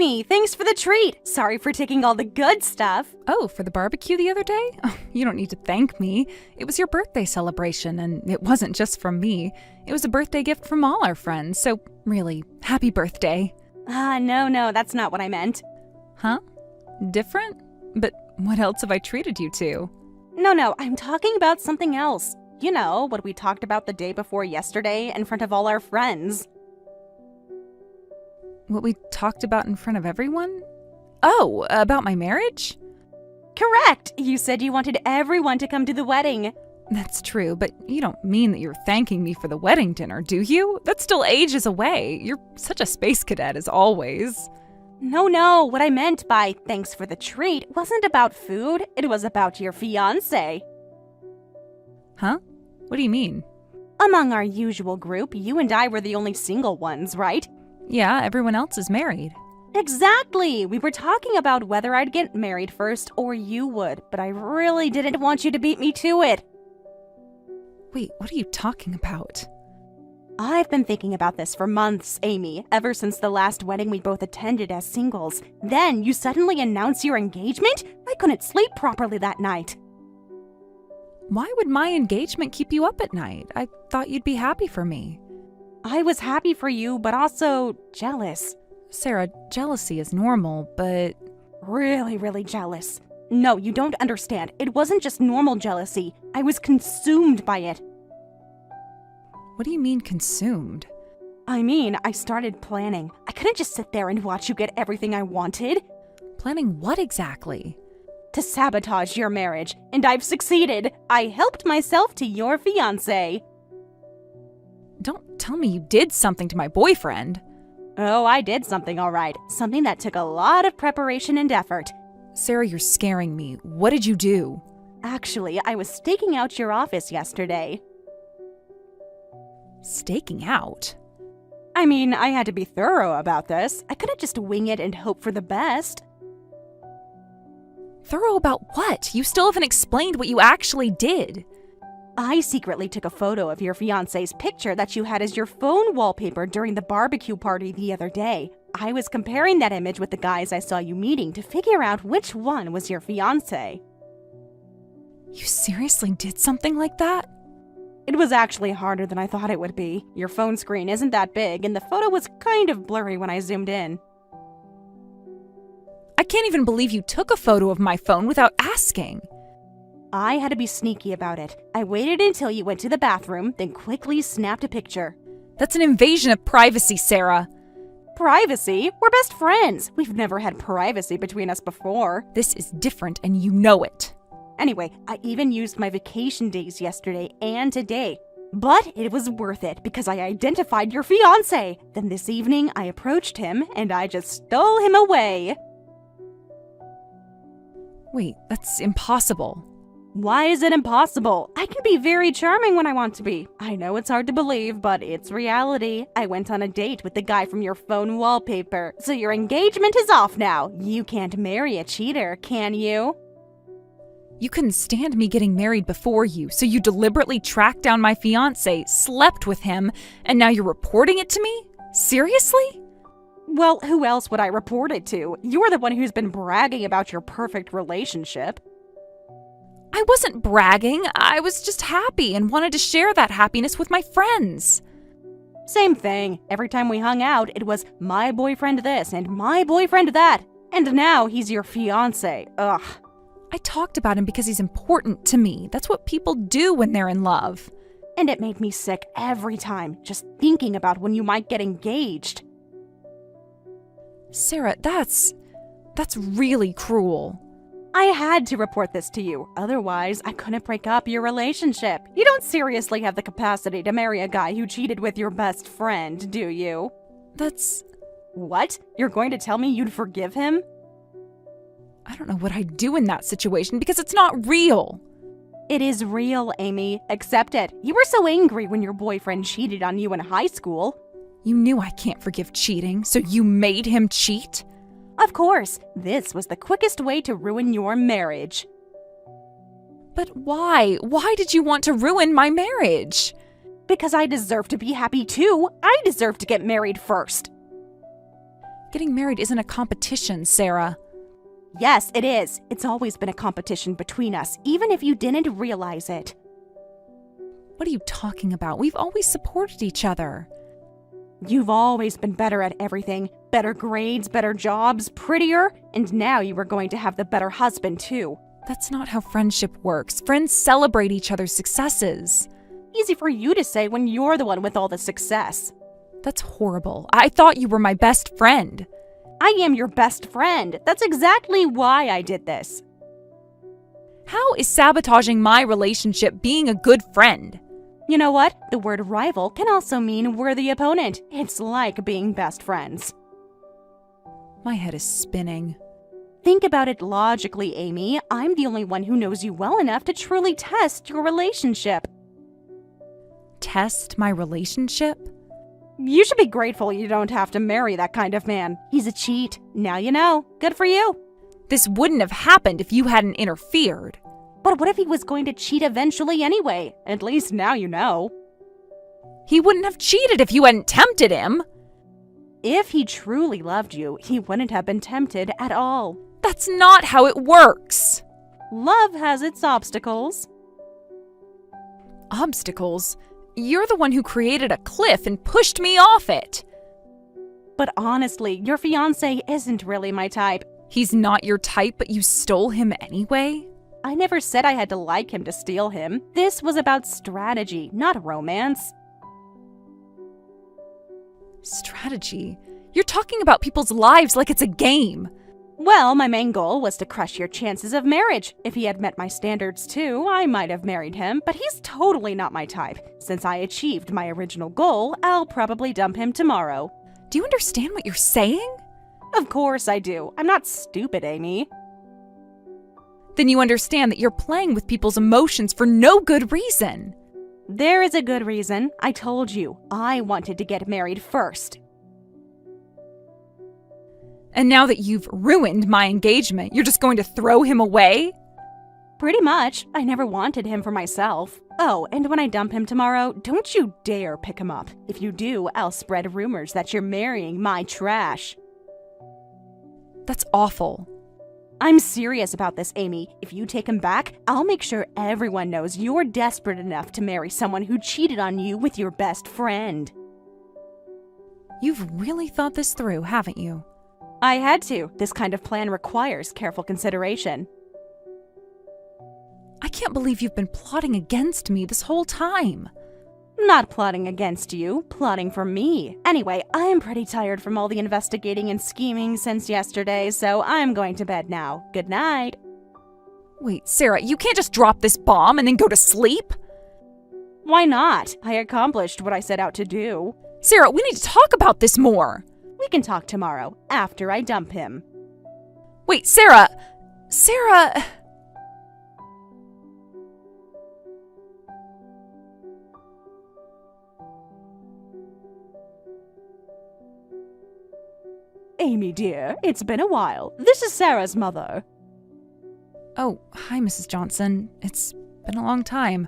Amy, thanks for the treat. Sorry for taking all the good stuff. Oh, for the barbecue the other day? Oh, you don't need to thank me. It was your birthday celebration, and it wasn't just from me. It was a birthday gift from all our friends, so really, happy birthday. No, that's not what I meant. Huh? Different? But what else have I treated you to? No, I'm talking about something else. You know, what we talked about the day before yesterday in front of all our friends. What we talked about in front of everyone? Oh, about my marriage? Correct! You said you wanted everyone to come to the wedding. That's true, but you don't mean that you're thanking me for the wedding dinner, do you? That's still ages away. You're such a space cadet as always. No, what I meant by thanks for the treat wasn't about food, it was about your fiancé. Huh? What do you mean? Among our usual group, you and I were the only single ones, right? Yeah, everyone else is married. Exactly! We were talking about whether I'd get married first or you would, but I really didn't want you to beat me to it. Wait, what are you talking about? I've been thinking about this for months, Amy, ever since the last wedding we both attended as singles. Then you suddenly announce your engagement? I couldn't sleep properly that night. Why would my engagement keep you up at night? I thought you'd be happy for me. I was happy for you, but also jealous. Sarah, jealousy is normal, but... Really jealous. No, you don't understand. It wasn't just normal jealousy. I was consumed by it. What do you mean consumed? I mean, I started planning. I couldn't just sit there and watch you get everything I wanted. Planning what exactly? To sabotage your marriage, and I've succeeded. I helped myself to your fiancé. Don't tell me you did something to my boyfriend. Oh, I did something all right. Something that took a lot of preparation and effort. Sarah, you're scaring me. What did you do? Actually, I was staking out your office yesterday. Staking out? I mean, I had to be thorough about this. I couldn't just wing it and hope for the best. Thorough about what? You still haven't explained what you actually did. I secretly took a photo of your fiancé's picture that you had as your phone wallpaper during the barbecue party the other day. I was comparing that image with the guys I saw you meeting to figure out which one was your fiancé. You seriously did something like that? It was actually harder than I thought it would be. Your phone screen isn't that big, and the photo was kind of blurry when I zoomed in. I can't even believe you took a photo of my phone without asking. I had to be sneaky about it. I waited until you went to the bathroom, then quickly snapped a picture. That's an invasion of privacy, Sarah. Privacy? We're best friends. We've never had privacy between us before. This is different, and you know it. Anyway, I even used my vacation days yesterday and today. But it was worth it because I identified your fiancé. Then this evening, I approached him and I just stole him away. Wait, that's impossible. Why is it impossible? I can be very charming when I want to be. I know it's hard to believe, but it's reality. I went on a date with the guy from your phone wallpaper. So your engagement is off now. You can't marry a cheater, can you? You couldn't stand me getting married before you, so you deliberately tracked down my fiancé, slept with him, and now you're reporting it to me? Seriously? Well, who else would I report it to? You're the one who's been bragging about your perfect relationship. I wasn't bragging. I was just happy and wanted to share that happiness with my friends. Same thing. Every time we hung out, it was my boyfriend this and my boyfriend that. And now he's your fiancé. Ugh. I talked about him because he's important to me. That's what people do when they're in love. And it made me sick every time, just thinking about when you might get engaged. Sarah, that's really cruel. I had to report this to you. Otherwise, I couldn't break up your relationship. You don't seriously have the capacity to marry a guy who cheated with your best friend, do you? That's... What? You're going to tell me you'd forgive him? I don't know what I'd do in that situation because it's not real. It is real, Amy. Accept it. You were so angry when your boyfriend cheated on you in high school. You knew I can't forgive cheating, so you made him cheat? Of course. This was the quickest way to ruin your marriage. But why? Why did you want to ruin my marriage? Because I deserve to be happy too. I deserve to get married first. Getting married isn't a competition, Sarah. Yes, it is. It's always been a competition between us, even if you didn't realize it. What are you talking about? We've always supported each other. You've always been better at everything. Better grades, better jobs, prettier, and now you were going to have the better husband, too. That's not how friendship works. Friends celebrate each other's successes. Easy for you to say when you're the one with all the success. That's horrible. I thought you were my best friend. I am your best friend. That's exactly why I did this. How is sabotaging my relationship being a good friend? You know what? The word rival can also mean worthy opponent. It's like being best friends. My head is spinning. Think about it logically, Amy. I'm the only one who knows you well enough to truly test your relationship. Test my relationship? You should be grateful you don't have to marry that kind of man. He's a cheat. Now you know. Good for you. This wouldn't have happened if you hadn't interfered. But what if he was going to cheat eventually anyway? At least now you know. He wouldn't have cheated if you hadn't tempted him. If he truly loved you, he wouldn't have been tempted at all. That's not how it works. Love has its obstacles. Obstacles? You're the one who created a cliff and pushed me off it. But honestly, your fiancé isn't really my type. He's not your type, but you stole him anyway? I never said I had to like him to steal him. This was about strategy, not romance. Strategy? You're talking about people's lives like it's a game. Well, my main goal was to crush your chances of marriage. If he had met my standards too, I might have married him, but he's totally not my type. Since I achieved my original goal, I'll probably dump him tomorrow. Do you understand what you're saying? Of course I do. I'm not stupid, Amy. Then you understand that you're playing with people's emotions for no good reason. There is a good reason. I told you, I wanted to get married first. And now that you've ruined my engagement, you're just going to throw him away? Pretty much. I never wanted him for myself. Oh, and when I dump him tomorrow, don't you dare pick him up. If you do, I'll spread rumors that you're marrying my trash. That's awful. I'm serious about this, Amy. If you take him back, I'll make sure everyone knows you're desperate enough to marry someone who cheated on you with your best friend. You've really thought this through, haven't you? I had to. This kind of plan requires careful consideration. I can't believe you've been plotting against me this whole time. Not plotting against you, plotting for me. Anyway, I'm pretty tired from all the investigating and scheming since yesterday, so I'm going to bed now. Good night. Wait, Sarah, you can't just drop this bomb and then go to sleep? Why not? I accomplished what I set out to do. Sarah, we need to talk about this more. We can talk tomorrow, after I dump him. Wait, Sarah! Sarah! Amy, dear, it's been a while. This is Sarah's mother. Oh, hi, Mrs. Johnson. It's been a long time.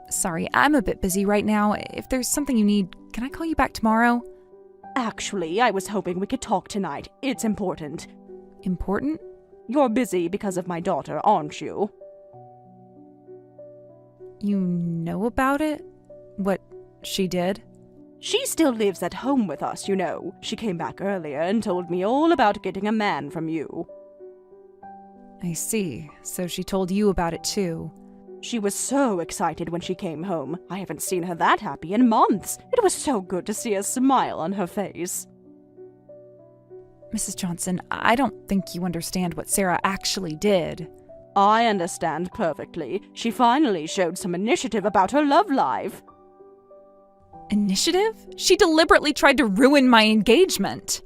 Sorry, I'm a bit busy right now. If there's something you need, can I call you back tomorrow? Actually, I was hoping we could talk tonight. It's important. Important? You're busy because of my daughter, aren't you? You know about it? What she did? She still lives at home with us, you know. She came back earlier and told me all about getting a man from you. I see. So she told you about it too. She was so excited when she came home. I haven't seen her that happy in months. It was so good to see a smile on her face. Mrs. Johnson, I don't think you understand what Sarah actually did. I understand perfectly. She finally showed some initiative about her love life. Initiative? She deliberately tried to ruin my engagement.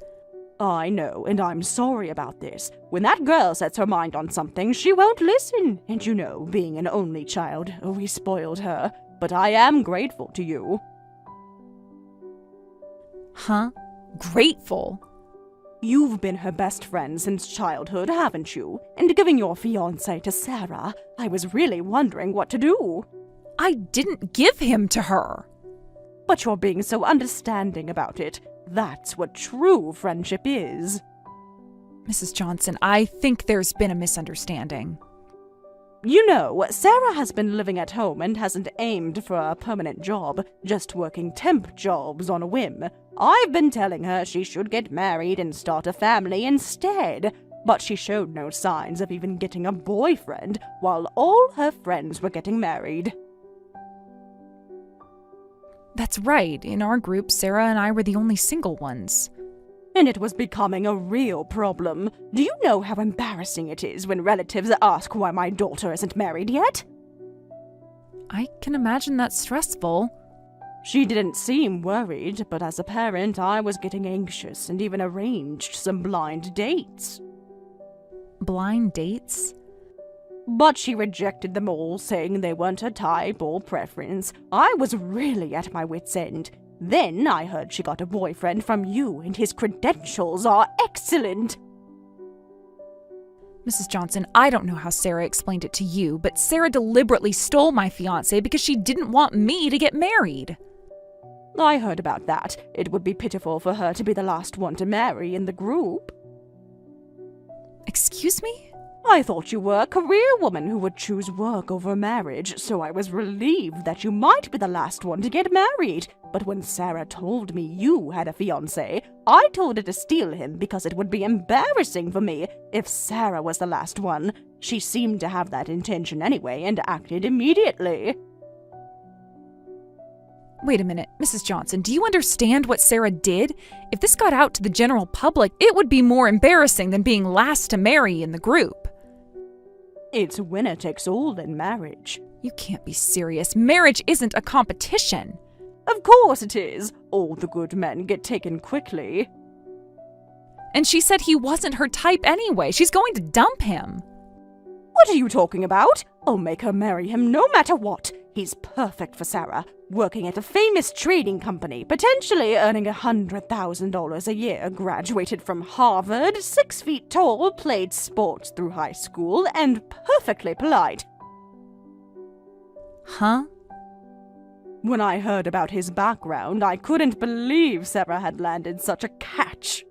I know, and I'm sorry about this. When that girl sets her mind on something, she won't listen. And you know, being an only child, we spoiled her. But I am grateful to you. Huh? Grateful? You've been her best friend since childhood, haven't you? And giving your fiancé to Sarah, I was really wondering what to do. I didn't give him to her. But you're being so understanding about it. That's what true friendship is. Mrs. Johnson, I think there's been a misunderstanding. You know, Sarah has been living at home and hasn't aimed for a permanent job, just working temp jobs on a whim. I've been telling her she should get married and start a family instead, but she showed no signs of even getting a boyfriend while all her friends were getting married. That's right. In our group, Sarah and I were the only single ones. And it was becoming a real problem. Do you know how embarrassing it is when relatives ask why my daughter isn't married yet? I can imagine that's stressful. She didn't seem worried, but as a parent, I was getting anxious and even arranged some blind dates. Blind dates? But she rejected them all, saying they weren't her type or preference. I was really at my wit's end. Then I heard she got a boyfriend from you, and his credentials are excellent. Mrs. Johnson, I don't know how Sarah explained it to you, but Sarah deliberately stole my fiancé because she didn't want me to get married. I heard about that. It would be pitiful for her to be the last one to marry in the group. Excuse me? I thought you were a career woman who would choose work over marriage, so I was relieved that you might be the last one to get married. But when Sarah told me you had a fiancé, I told her to steal him because it would be embarrassing for me if Sarah was the last one. She seemed to have that intention anyway and acted immediately. Wait a minute, Mrs. Johnson, do you understand what Sarah did? If this got out to the general public, it would be more embarrassing than being last to marry in the group. It's winner takes all in marriage. You can't be serious. Marriage isn't a competition. Of course it is. All the good men get taken quickly. And she said he wasn't her type anyway. She's going to dump him. What are you talking about? I'll make her marry him no matter what. He's perfect for Sarah, working at a famous trading company, potentially earning $100,000 a year, graduated from Harvard, 6 feet tall, played sports through high school, and perfectly polite. Huh? When I heard about his background, I couldn't believe Sarah had landed such a catch.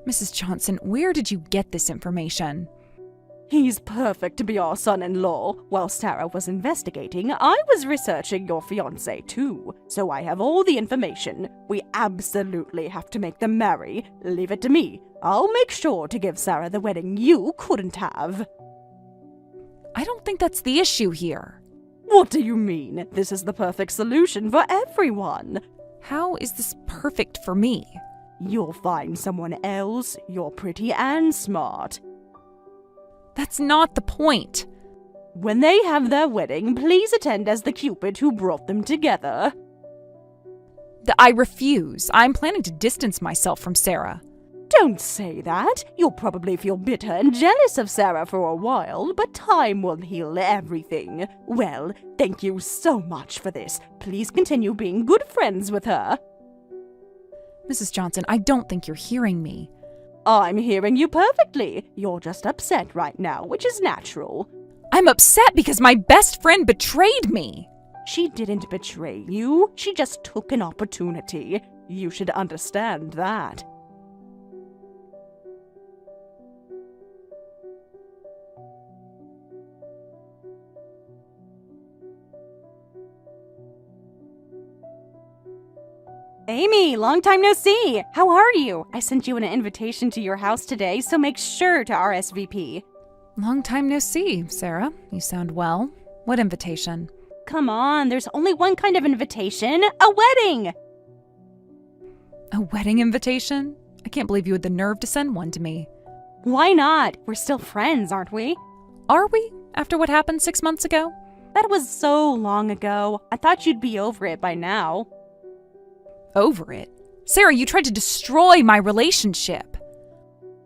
Mrs. Johnson, where did you get this information? He's perfect to be our son-in-law. While Sarah was investigating, I was researching your fiancé too, so I have all the information. We absolutely have to make them marry. Leave it to me. I'll make sure to give Sarah the wedding you couldn't have. I don't think that's the issue here. What do you mean? This is the perfect solution for everyone. How is this perfect for me? You'll find someone else. You're pretty and smart. That's not the point. When they have their wedding, please attend as the Cupid who brought them together. I refuse. I'm planning to distance myself from Sarah. Don't say that. You'll probably feel bitter and jealous of Sarah for a while, but time will heal everything. Well, thank you so much for this. Please continue being good friends with her. Mrs. Johnson, I don't think you're hearing me. I'm hearing you perfectly. You're just upset right now, which is natural. I'm upset because my best friend betrayed me. She didn't betray you. She just took an opportunity. You should understand that. Amy, long time no see. How are you? I sent you an invitation to your house today, so make sure to RSVP. Long time no see, Sarah. You sound well. What invitation? Come on, there's only one kind of invitation. A wedding! A wedding invitation? I can't believe you had the nerve to send one to me. Why not? We're still friends, aren't we? Are we? After what happened 6 months ago? That was so long ago. I thought you'd be over it by now. Over it? Sarah, you tried to destroy my relationship.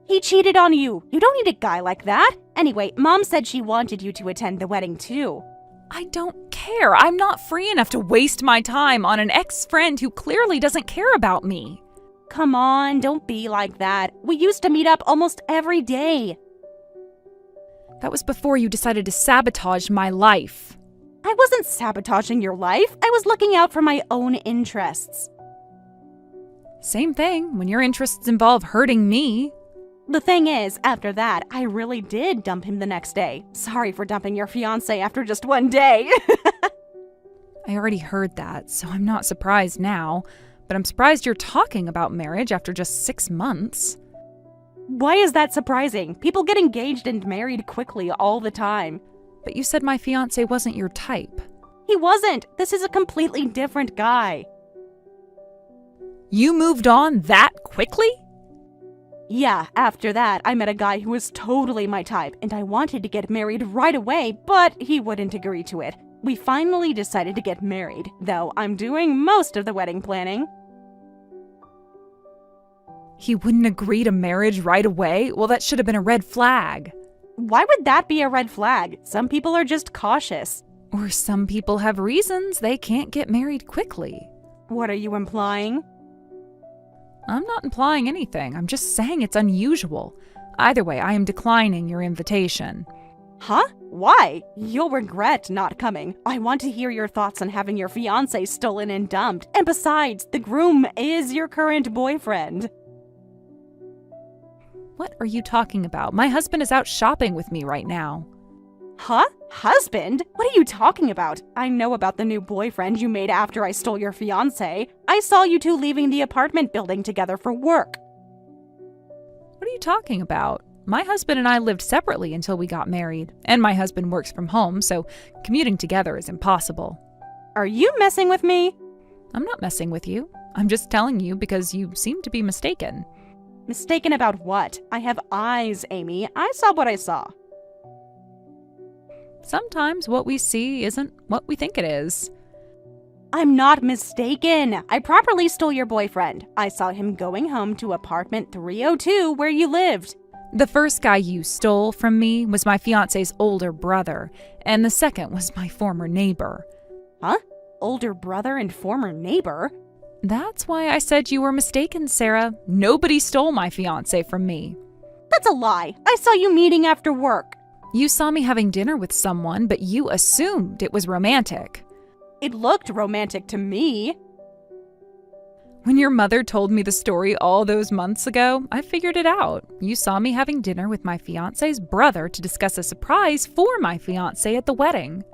He cheated on you. You don't need a guy like that. Anyway, Mom said she wanted you to attend the wedding too. I don't care. I'm not free enough to waste my time on an ex-friend who clearly doesn't care about me. Come on, don't be like that. We used to meet up almost every day. That was before you decided to sabotage my life. I wasn't sabotaging your life. I was looking out for my own interests. Same thing when your interests involve hurting me. The thing is, after that, I really did dump him the next day. Sorry for dumping your fiancé after just one day. I already heard that, so I'm not surprised now. But I'm surprised you're talking about marriage after just 6 months. Why is that surprising? People get engaged and married quickly all the time. But you said my fiancé wasn't your type. He wasn't. This is a completely different guy. You moved on that quickly? Yeah, after that, I met a guy who was totally my type, and I wanted to get married right away, but he wouldn't agree to it. We finally decided to get married, though I'm doing most of the wedding planning. He wouldn't agree to marriage right away? Well, that should have been a red flag. Why would that be a red flag? Some people are just cautious. Or some people have reasons they can't get married quickly. What are you implying? I'm not implying anything. I'm just saying it's unusual. Either way, I am declining your invitation. Huh? Why? You'll regret not coming. I want to hear your thoughts on having your fiancé stolen and dumped. And besides, the groom is your current boyfriend. What are you talking about? My husband is out shopping with me right now. Huh? Husband? What are you talking about? I know about the new boyfriend you made after I stole your fiancé. I saw you two leaving the apartment building together for work. What are you talking about? My husband and I lived separately until we got married, and my husband works from home, so commuting together is impossible. Are you messing with me? I'm not messing with you. I'm just telling you because you seem to be mistaken. Mistaken about what? I have eyes, Amy. I saw what I saw. Sometimes what we see isn't what we think it is. I'm not mistaken. I properly stole your boyfriend. I saw him going home to apartment 302 where you lived. The first guy you stole from me was my fiancé's older brother, and the second was my former neighbor. Huh? Older brother and former neighbor? That's why I said you were mistaken, Sarah. Nobody stole my fiancé from me. That's a lie. I saw you meeting after work. You saw me having dinner with someone, but you assumed it was romantic. It looked romantic to me. When your mother told me the story all those months ago, I figured it out. You saw me having dinner with my fiancé's brother to discuss a surprise for my fiancé at the wedding.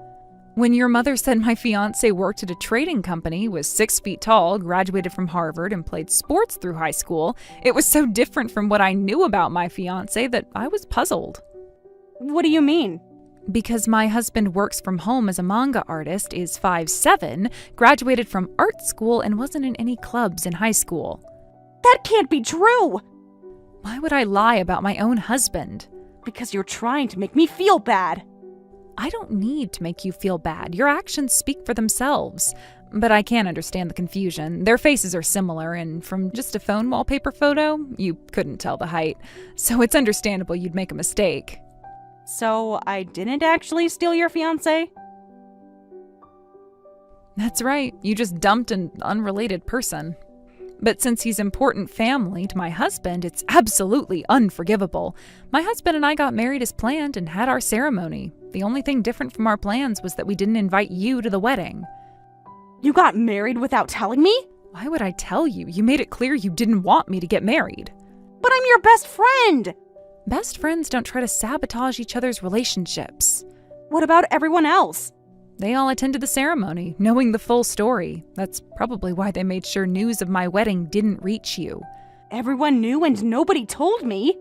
When your mother said my fiancé worked at a trading company, was 6 feet tall, graduated from Harvard, and played sports through high school, it was so different from what I knew about my fiancé that I was puzzled. What do you mean? Because my husband works from home as a manga artist, is 5'7", graduated from art school, and wasn't in any clubs in high school. That can't be true! Why would I lie about my own husband? Because you're trying to make me feel bad. I don't need to make you feel bad. Your actions speak for themselves. But I can understand the confusion. Their faces are similar, and from just a phone wallpaper photo, you couldn't tell the height. So it's understandable you'd make a mistake. So I didn't actually steal your fiancé? That's right. You just dumped an unrelated person. But since he's important family to my husband, it's absolutely unforgivable. My husband and I got married as planned and had our ceremony. The only thing different from our plans was that we didn't invite you to the wedding. You got married without telling me? Why would I tell you? You made it clear you didn't want me to get married. But I'm your best friend! Best friends don't try to sabotage each other's relationships. What about everyone else? They all attended the ceremony, knowing the full story. That's probably why they made sure news of my wedding didn't reach you. Everyone knew and nobody told me.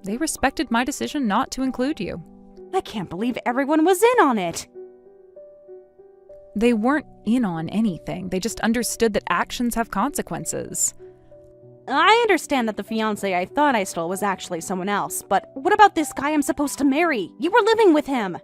They respected my decision not to include you. I can't believe everyone was in on it. They weren't in on anything. They just understood that actions have consequences. I understand that the fiancé I thought I stole was actually someone else, but what about this guy I'm supposed to marry? You were living with him.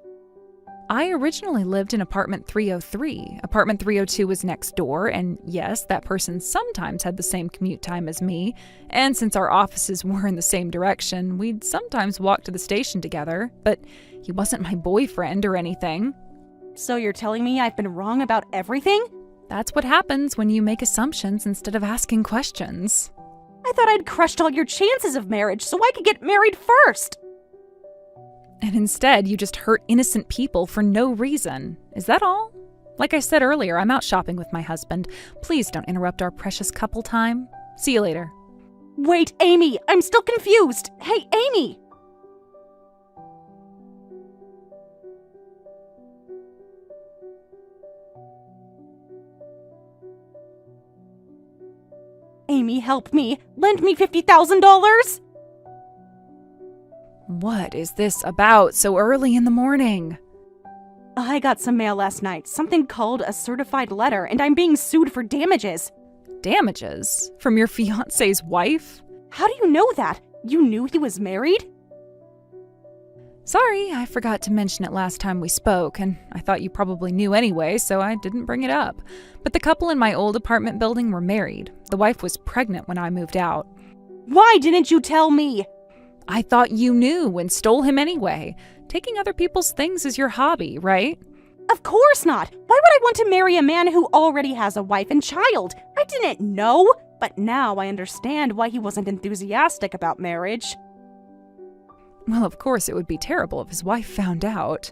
I originally lived in apartment 303. Apartment 302 was next door, and yes, that person sometimes had the same commute time as me, and since our offices were in the same direction, we'd sometimes walk to the station together, but he wasn't my boyfriend or anything. So you're telling me I've been wrong about everything? That's what happens when you make assumptions instead of asking questions. I thought I'd crushed all your chances of marriage so I could get married first. And instead, you just hurt innocent people for no reason. Is that all? Like I said earlier, I'm out shopping with my husband. Please don't interrupt our precious couple time. See you later. Wait, Amy, I'm still confused. Hey, Amy! Amy, help me. Lend me $50,000? What is this about so early in the morning? I got some mail last night, something called a certified letter, and I'm being sued for damages. Damages? From your fiancé's wife? How do you know that? You knew he was married? Sorry, I forgot to mention it last time we spoke, and I thought you probably knew anyway, so I didn't bring it up. But the couple in my old apartment building were married. The wife was pregnant when I moved out. Why didn't you tell me? I thought you knew and stole him anyway. Taking other people's things is your hobby, right? Of course not. Why would I want to marry a man who already has a wife and child? I didn't know, but now I understand why he wasn't enthusiastic about marriage. Well, of course it would be terrible if his wife found out.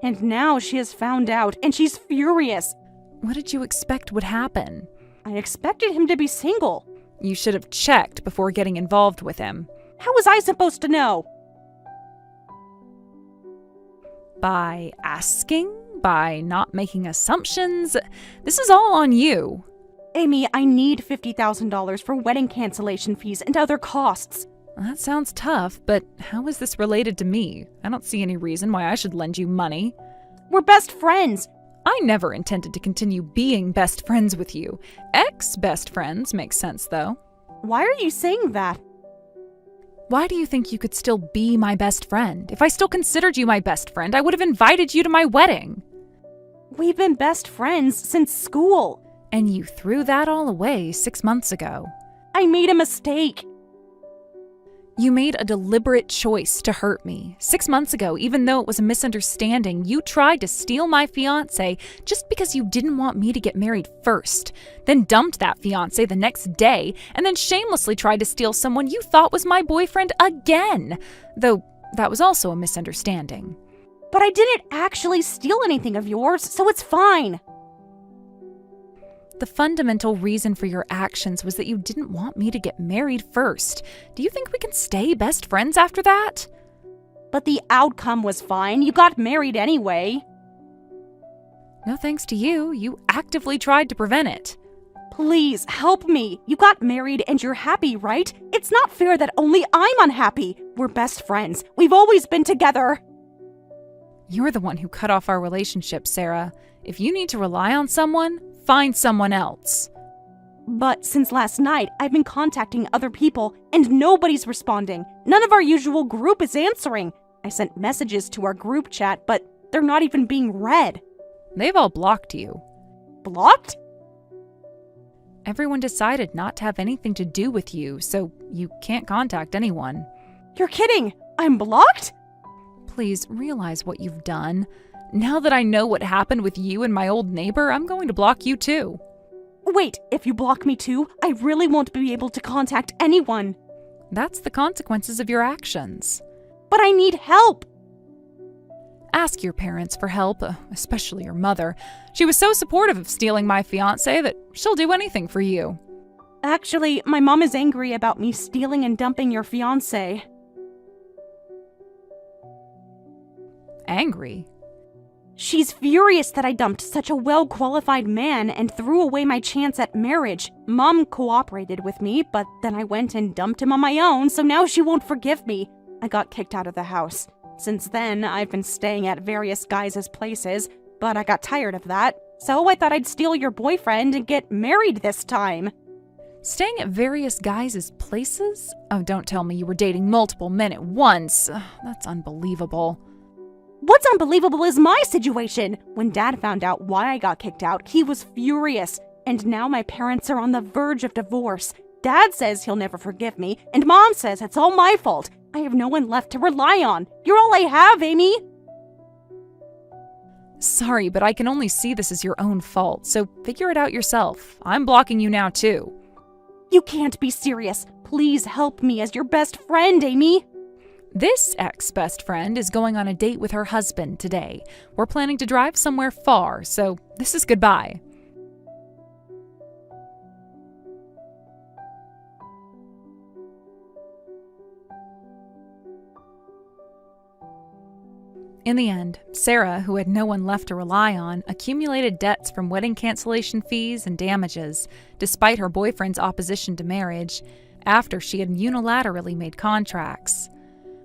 And now she has found out, and she's furious. What did you expect would happen? I expected him to be single. You should have checked before getting involved with him. How was I supposed to know? By asking? By not making assumptions? This is all on you. Amy, I need $50,000 for wedding cancellation fees and other costs. That sounds tough, but how is this related to me? I don't see any reason why I should lend you money. We're best friends. I never intended to continue being best friends with you. Ex-best friends makes sense, though. Why are you saying that? Why do you think you could still be my best friend? If I still considered you my best friend, I would have invited you to my wedding. We've been best friends since school. And you threw that all away 6 months ago. I made a mistake. You made a deliberate choice to hurt me. 6 months ago, even though it was a misunderstanding, you tried to steal my fiancé just because you didn't want me to get married first. Then dumped that fiancé the next day, and then shamelessly tried to steal someone you thought was my boyfriend again. Though that was also a misunderstanding. But I didn't actually steal anything of yours, so it's fine. The fundamental reason for your actions was that you didn't want me to get married first. Do you think we can stay best friends after that? But the outcome was fine. You got married anyway. No thanks to you. You actively tried to prevent it. Please, help me. You got married and you're happy, right? It's not fair that only I'm unhappy. We're best friends. We've always been together. You're the one who cut off our relationship, Sarah. If you need to rely on someone, find someone else. But since last night, I've been contacting other people, and nobody's responding. None of our usual group is answering. I sent messages to our group chat, but they're not even being read. They've all blocked you. Blocked? Everyone decided not to have anything to do with you, so you can't contact anyone. You're kidding! I'm blocked? Please realize what you've done. Now that I know what happened with you and my old neighbor, I'm going to block you too. Wait, if you block me too, I really won't be able to contact anyone. That's the consequences of your actions. But I need help. Ask your parents for help, especially your mother. She was so supportive of stealing my fiancé that she'll do anything for you. Actually, my mom is angry about me stealing and dumping your fiancé. Angry? She's furious that I dumped such a well-qualified man and threw away my chance at marriage. Mom cooperated with me, but then I went and dumped him on my own, so now she won't forgive me. I got kicked out of the house. Since then, I've been staying at various guys' places, but I got tired of that, so I thought I'd steal your boyfriend and get married this time. Staying at various guys' places? Oh, don't tell me you were dating multiple men at once. That's unbelievable. What's unbelievable is my situation. When Dad found out why I got kicked out, he was furious. And now my parents are on the verge of divorce. Dad says he'll never forgive me, and Mom says it's all my fault. I have no one left to rely on. You're all I have, Amy. Sorry, but I can only see this as your own fault, so figure it out yourself. I'm blocking you now, too. You can't be serious. Please help me as your best friend, Amy. This ex-best friend is going on a date with her husband today. We're planning to drive somewhere far, so this is goodbye. In the end, Sarah, who had no one left to rely on, accumulated debts from wedding cancellation fees and damages, despite her boyfriend's opposition to marriage, after she had unilaterally made contracts.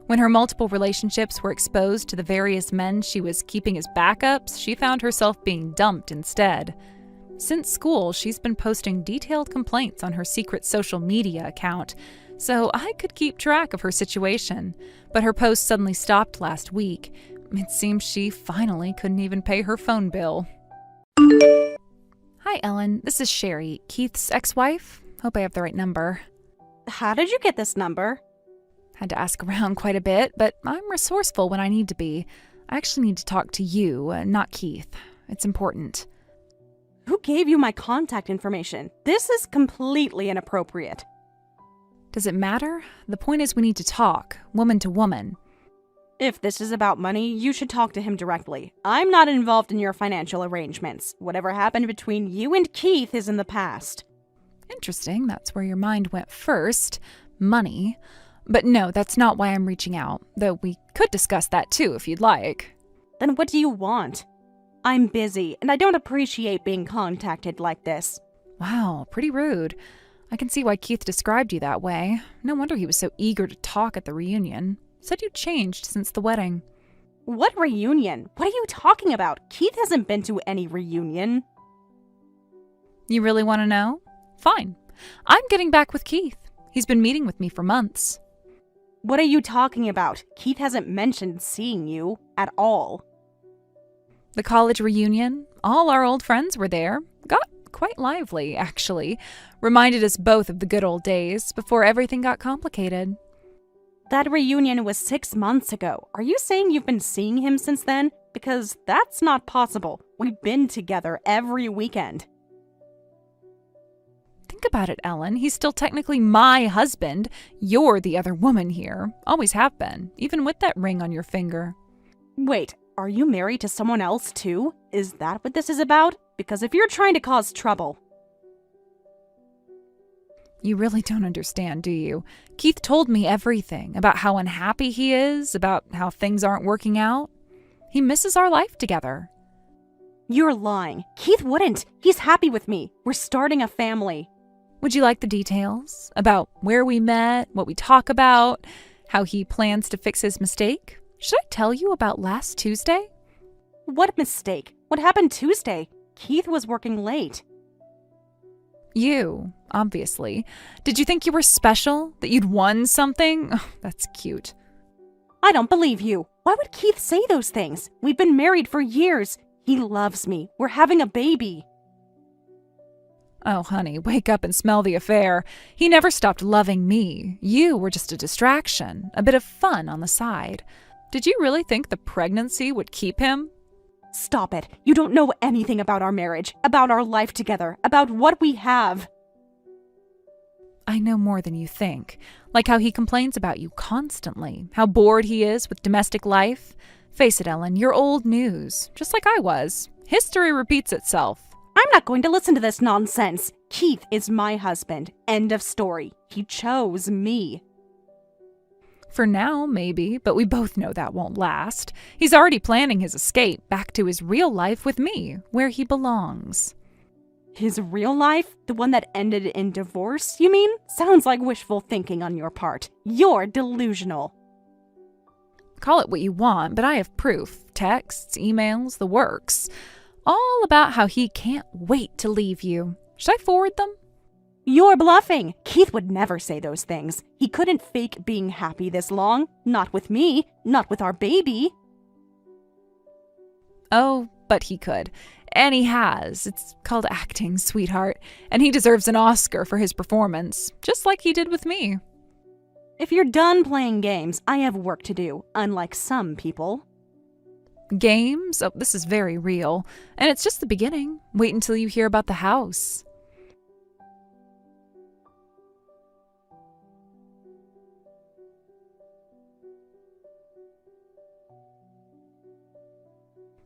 When her multiple relationships were exposed to the various men she was keeping as backups, she found herself being dumped instead. Since school, she's been posting detailed complaints on her secret social media account, so I could keep track of her situation. But her post suddenly stopped last week. It seems she finally couldn't even pay her phone bill. Hi, Ellen. This is Sherry, Keith's ex-wife. Hope I have the right number. How did you get this number? Had to ask around quite a bit, but I'm resourceful when I need to be. I actually need to talk to you, not Keith. It's important. Who gave you my contact information? This is completely inappropriate. Does it matter? The point is we need to talk, woman to woman. If this is about money, you should talk to him directly. I'm not involved in your financial arrangements. Whatever happened between you and Keith is in the past. Interesting, that's where your mind went first. Money. But no, that's not why I'm reaching out, though we could discuss that too if you'd like. Then what do you want? I'm busy, and I don't appreciate being contacted like this. Wow, pretty rude. I can see why Keith described you that way. No wonder he was so eager to talk at the reunion. Said you changed since the wedding. What reunion? What are you talking about? Keith hasn't been to any reunion. You really want to know? Fine. I'm getting back with Keith. He's been meeting with me for months. What are you talking about? Keith hasn't mentioned seeing you at all. The college reunion, all our old friends were there. Got quite lively, actually. Reminded us both of the good old days before everything got complicated. That reunion was 6 months ago. Are you saying you've been seeing him since then? Because that's not possible. We've been together every weekend. Think about it, Ellen. He's still technically my husband. You're the other woman here. Always have been, even with that ring on your finger. Wait, are you married to someone else too? Is that what this is about? Because if you're trying to cause trouble... You really don't understand, do you? Keith told me everything about how unhappy he is, about how things aren't working out. He misses our life together. You're lying. Keith wouldn't. He's happy with me. We're starting a family. Would you like the details? About where we met, what we talk about, how he plans to fix his mistake? Should I tell you about last Tuesday? What mistake? What happened Tuesday? Keith was working late. You, obviously. Did you think you were special? That you'd won something? Oh, that's cute. I don't believe you. Why would Keith say those things? We've been married for years. He loves me. We're having a baby. Oh, honey, wake up and smell the affair. He never stopped loving me. You were just a distraction, a bit of fun on the side. Did you really think the pregnancy would keep him? Stop it. You don't know anything about our marriage, about our life together, about what we have. I know more than you think. Like how he complains about you constantly, how bored he is with domestic life. Face it, Ellen, you're old news, just like I was. History repeats itself. I'm not going to listen to this nonsense. Keith is my husband. End of story. He chose me. For now, maybe, but we both know that won't last. He's already planning his escape back to his real life with me, where he belongs. His real life? The one that ended in divorce, you mean? Sounds like wishful thinking on your part. You're delusional. Call it what you want, but I have proof. Texts, emails, the works. All about how he can't wait to leave you. Should I forward them? You're bluffing. Keith would never say those things. He couldn't fake being happy this long. Not with me. Not with our baby. Oh, but he could. And he has. It's called acting, sweetheart. And he deserves an Oscar for his performance, just like he did with me. If you're done playing games, I have work to do, unlike some people. Games? Oh, this is very real. And it's just the beginning. Wait until you hear about the house.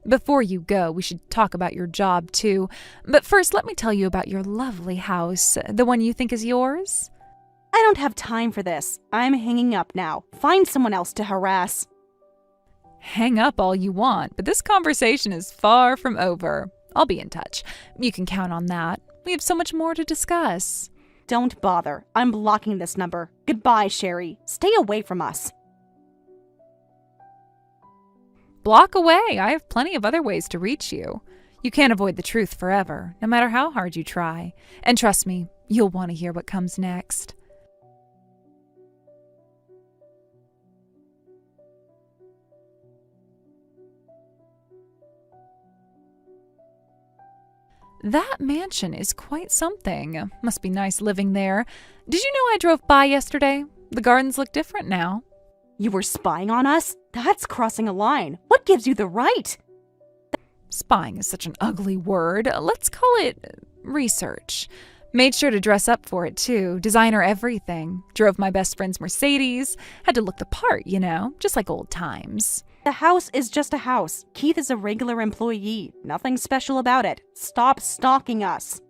Before you go, we should talk about your job, too. But first, let me tell you about your lovely house, the one you think is yours. I don't have time for this. I'm hanging up now. Find someone else to harass. Hang up all you want, but this conversation is far from over. I'll be in touch. You can count on that. We have so much more to discuss. Don't bother. I'm blocking this number. Goodbye, Sherry. Stay away from us. Block away. I have plenty of other ways to reach you. You can't avoid the truth forever, no matter how hard you try. And trust me, you'll want to hear what comes next. That mansion is quite something. Must be nice living there. Did you know I drove by yesterday? The gardens look different now. You were spying on us? That's crossing a line. What gives you the right? Spying is such an ugly word. Let's call it research. Made sure to dress up for it, too. Designer everything. Drove my best friend's Mercedes. Had to look the part, just like old times. The house is just a house. Keith is a regular employee. Nothing special about it. Stop stalking us.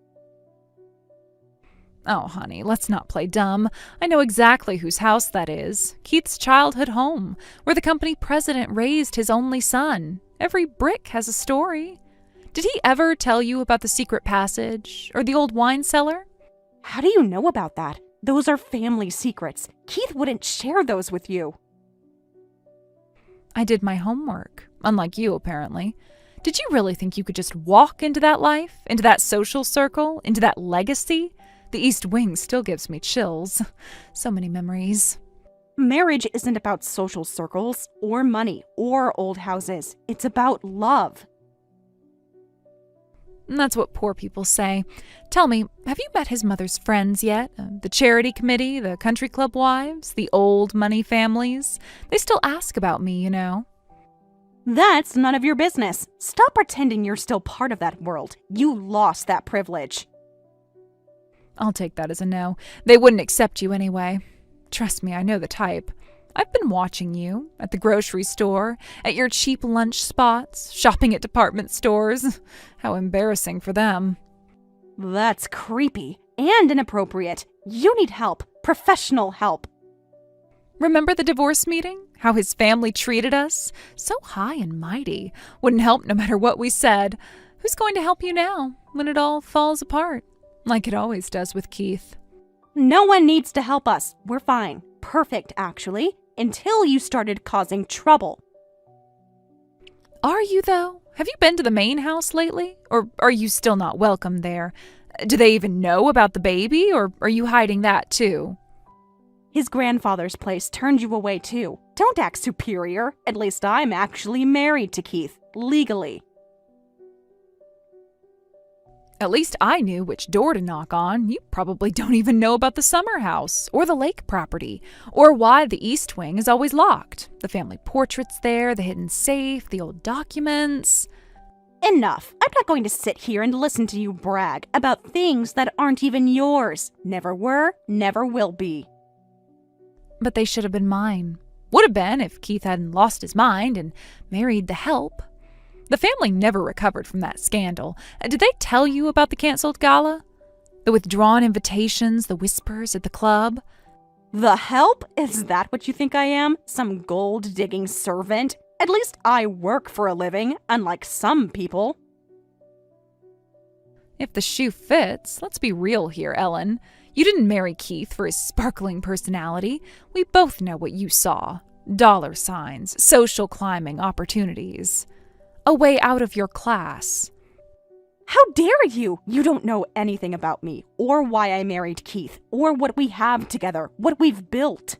Oh, honey, let's not play dumb. I know exactly whose house that is. Keith's childhood home, where the company president raised his only son. Every brick has a story. Did he ever tell you about the secret passage or the old wine cellar? How do you know about that? Those are family secrets. Keith wouldn't share those with you. I did my homework, unlike you, apparently. Did you really think you could just walk into that life, into that social circle, into that legacy? The East Wing still gives me chills. So many memories. Marriage isn't about social circles, or money, or old houses. It's about love. That's what poor people say. Tell me, have you met his mother's friends yet? The charity committee, the country club wives, the old money families? They still ask about me, That's none of your business. Stop pretending you're still part of that world. You lost that privilege. I'll take that as a no. They wouldn't accept you anyway. Trust me, I know the type. I've been watching you at the grocery store, at your cheap lunch spots, shopping at department stores. How embarrassing for them. That's creepy and inappropriate. You need help. Professional help. Remember the divorce meeting? How his family treated us? So high and mighty. Wouldn't help no matter what we said. Who's going to help you now when it all falls apart? Like it always does with Keith. No one needs to help us. We're fine. Perfect, actually. Until you started causing trouble. Are you, though? Have you been to the main house lately? Or are you still not welcome there? Do they even know about the baby, or are you hiding that, too? His grandfather's place turned you away, too. Don't act superior. At least I'm actually married to Keith, legally. At least I knew which door to knock on. You probably don't even know about the summer house, or the lake property, or why the East Wing is always locked. The family portraits there, the hidden safe, the old documents. Enough. I'm not going to sit here and listen to you brag about things that aren't even yours. Never were, never will be. But they should have been mine. Would have been if Keith hadn't lost his mind and married the help. The family never recovered from that scandal. Did they tell you about the canceled gala? The withdrawn invitations, the whispers at the club? The help? Is that what you think I am? Some gold-digging servant? At least I work for a living, unlike some people. If the shoe fits, let's be real here, Ellen. You didn't marry Keith for his sparkling personality. We both know what you saw. Dollar signs, social climbing opportunities. A way out of your class. How dare you? You don't know anything about me, or why I married Keith, or what we have together, what we've built.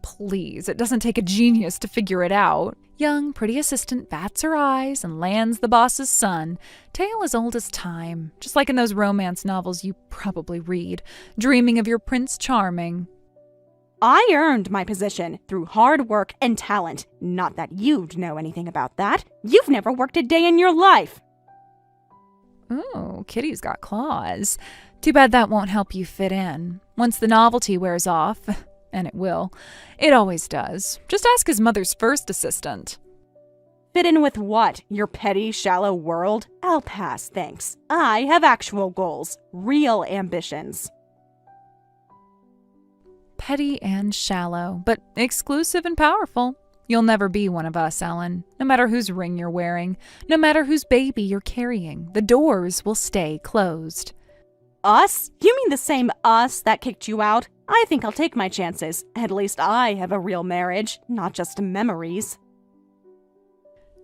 Please, it doesn't take a genius to figure it out. Young, pretty assistant bats her eyes and lands the boss's son. Tale as old as time, just like in those romance novels you probably read, dreaming of your Prince Charming. I earned my position through hard work and talent. Not that you'd know anything about that. You've never worked a day in your life. Ooh, Kitty's got claws. Too bad that won't help you fit in. Once the novelty wears off, and it will, it always does. Just ask his mother's first assistant. Fit in with what? Your petty, shallow world? I'll pass, thanks. I have actual goals, real ambitions. Petty and shallow, but exclusive and powerful. You'll never be one of us, Ellen. No matter whose ring you're wearing, no matter whose baby you're carrying, the doors will stay closed. Us? You mean the same us that kicked you out? I think I'll take my chances. At least I have a real marriage, not just memories.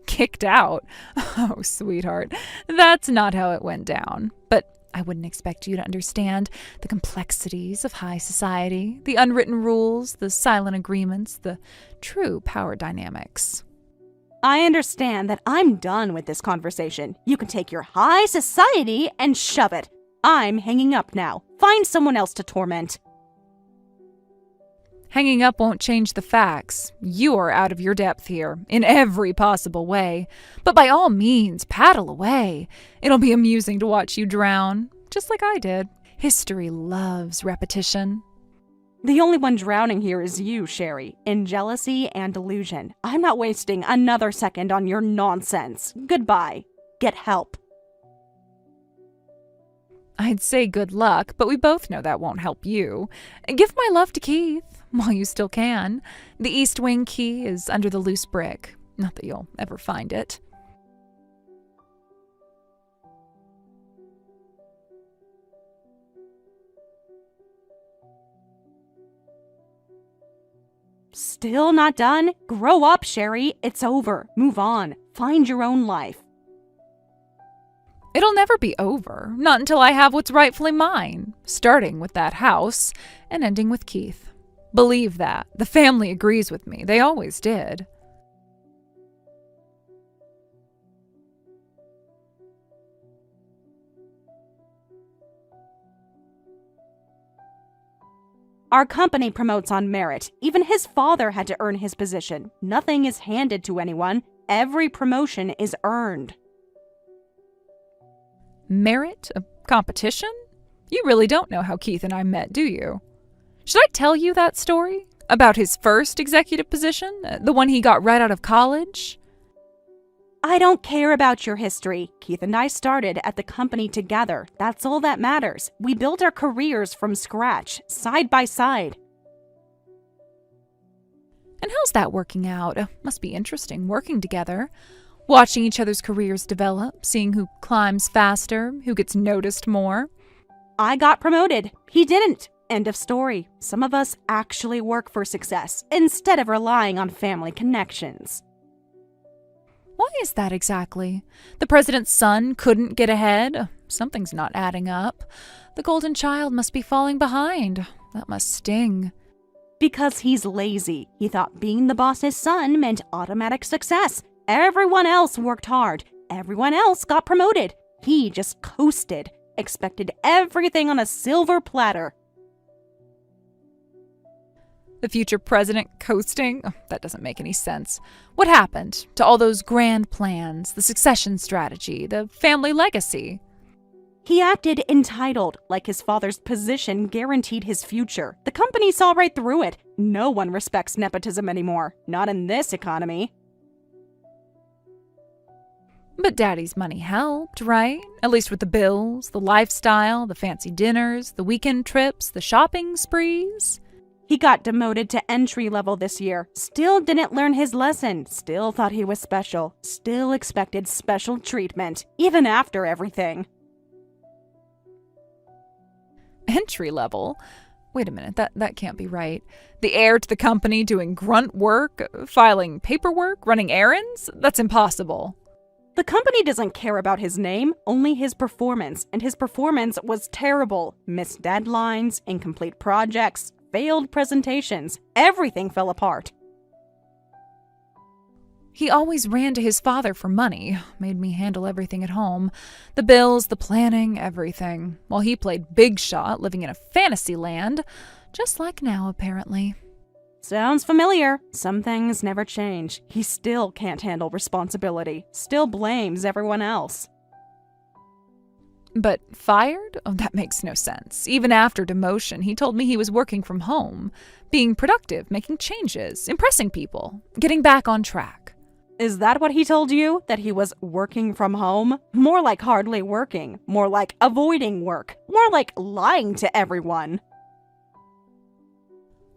Kicked out? Oh, sweetheart, that's not how it went down. But I wouldn't expect you to understand the complexities of high society, the unwritten rules, the silent agreements, the true power dynamics. I understand that I'm done with this conversation. You can take your high society and shove it. I'm hanging up now. Find someone else to torment. Hanging up won't change the facts. You're out of your depth here, in every possible way. But by all means, paddle away. It'll be amusing to watch you drown, just like I did. History loves repetition. The only one drowning here is you, Sherry, in jealousy and delusion. I'm not wasting another second on your nonsense. Goodbye. Get help. I'd say good luck, but we both know that won't help you. Give my love to Keith, while you still can. The East Wing key is under the loose brick. Not that you'll ever find it. Still not done? Grow up, Sherry. It's over. Move on. Find your own life. It'll never be over, not until I have what's rightfully mine, starting with that house and ending with Keith. Believe that. The family agrees with me. They always did. Our company promotes on merit. Even his father had to earn his position. Nothing is handed to anyone. Every promotion is earned. Merit? A competition? You really don't know how Keith and I met, do you? Should I tell you that story? About his first executive position? The one he got right out of college? I don't care about your history. Keith and I started at the company together. That's all that matters. We built our careers from scratch, side by side. And how's that working out? Must be interesting working together. Watching each other's careers develop, seeing who climbs faster, who gets noticed more. I got promoted. He didn't. End of story. Some of us actually work for success instead of relying on family connections. Why is that exactly? The president's son couldn't get ahead? Something's not adding up. The golden child must be falling behind. That must sting. Because he's lazy. He thought being the boss's son meant automatic success. Everyone else worked hard. Everyone else got promoted. He just coasted, expected everything on a silver platter. The future president coasting? Oh, that doesn't make any sense. What happened to all those grand plans, the succession strategy, the family legacy? He acted entitled, like his father's position guaranteed his future. The company saw right through it. No one respects nepotism anymore. Not in this economy. But Daddy's money helped, right? At least with the bills, the lifestyle, the fancy dinners, the weekend trips, the shopping sprees. He got demoted to entry level this year. Still didn't learn his lesson. Still thought he was special. Still expected special treatment, even after everything. Entry level? Wait a minute, that can't be right. The heir to the company doing grunt work, filing paperwork, running errands? That's impossible. The company doesn't care about his name, only his performance, and his performance was terrible. Missed deadlines, incomplete projects, failed presentations. Everything fell apart. He always ran to his father for money, made me handle everything at home. The bills, the planning, everything. While he played big shot, living in a fantasy land, just like now, apparently. Sounds familiar. Some things never change. He still can't handle responsibility. Still blames everyone else. But fired? Oh, that makes no sense. Even after demotion, he told me he was working from home, being productive, making changes, impressing people, getting back on track. Is that what he told you? That he was working from home? More like hardly working. More like avoiding work. More like lying to everyone.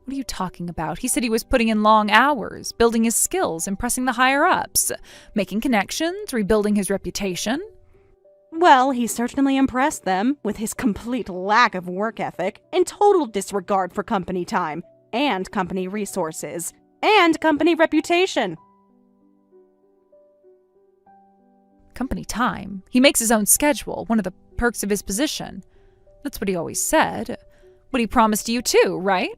What are you talking about? He said he was putting in long hours, building his skills, impressing the higher-ups, making connections, rebuilding his reputation. Well, he certainly impressed them with his complete lack of work ethic and total disregard for company time, and company resources, and company reputation. Company time? He makes his own schedule, one of the perks of his position. That's what he always said. What he promised you too, right?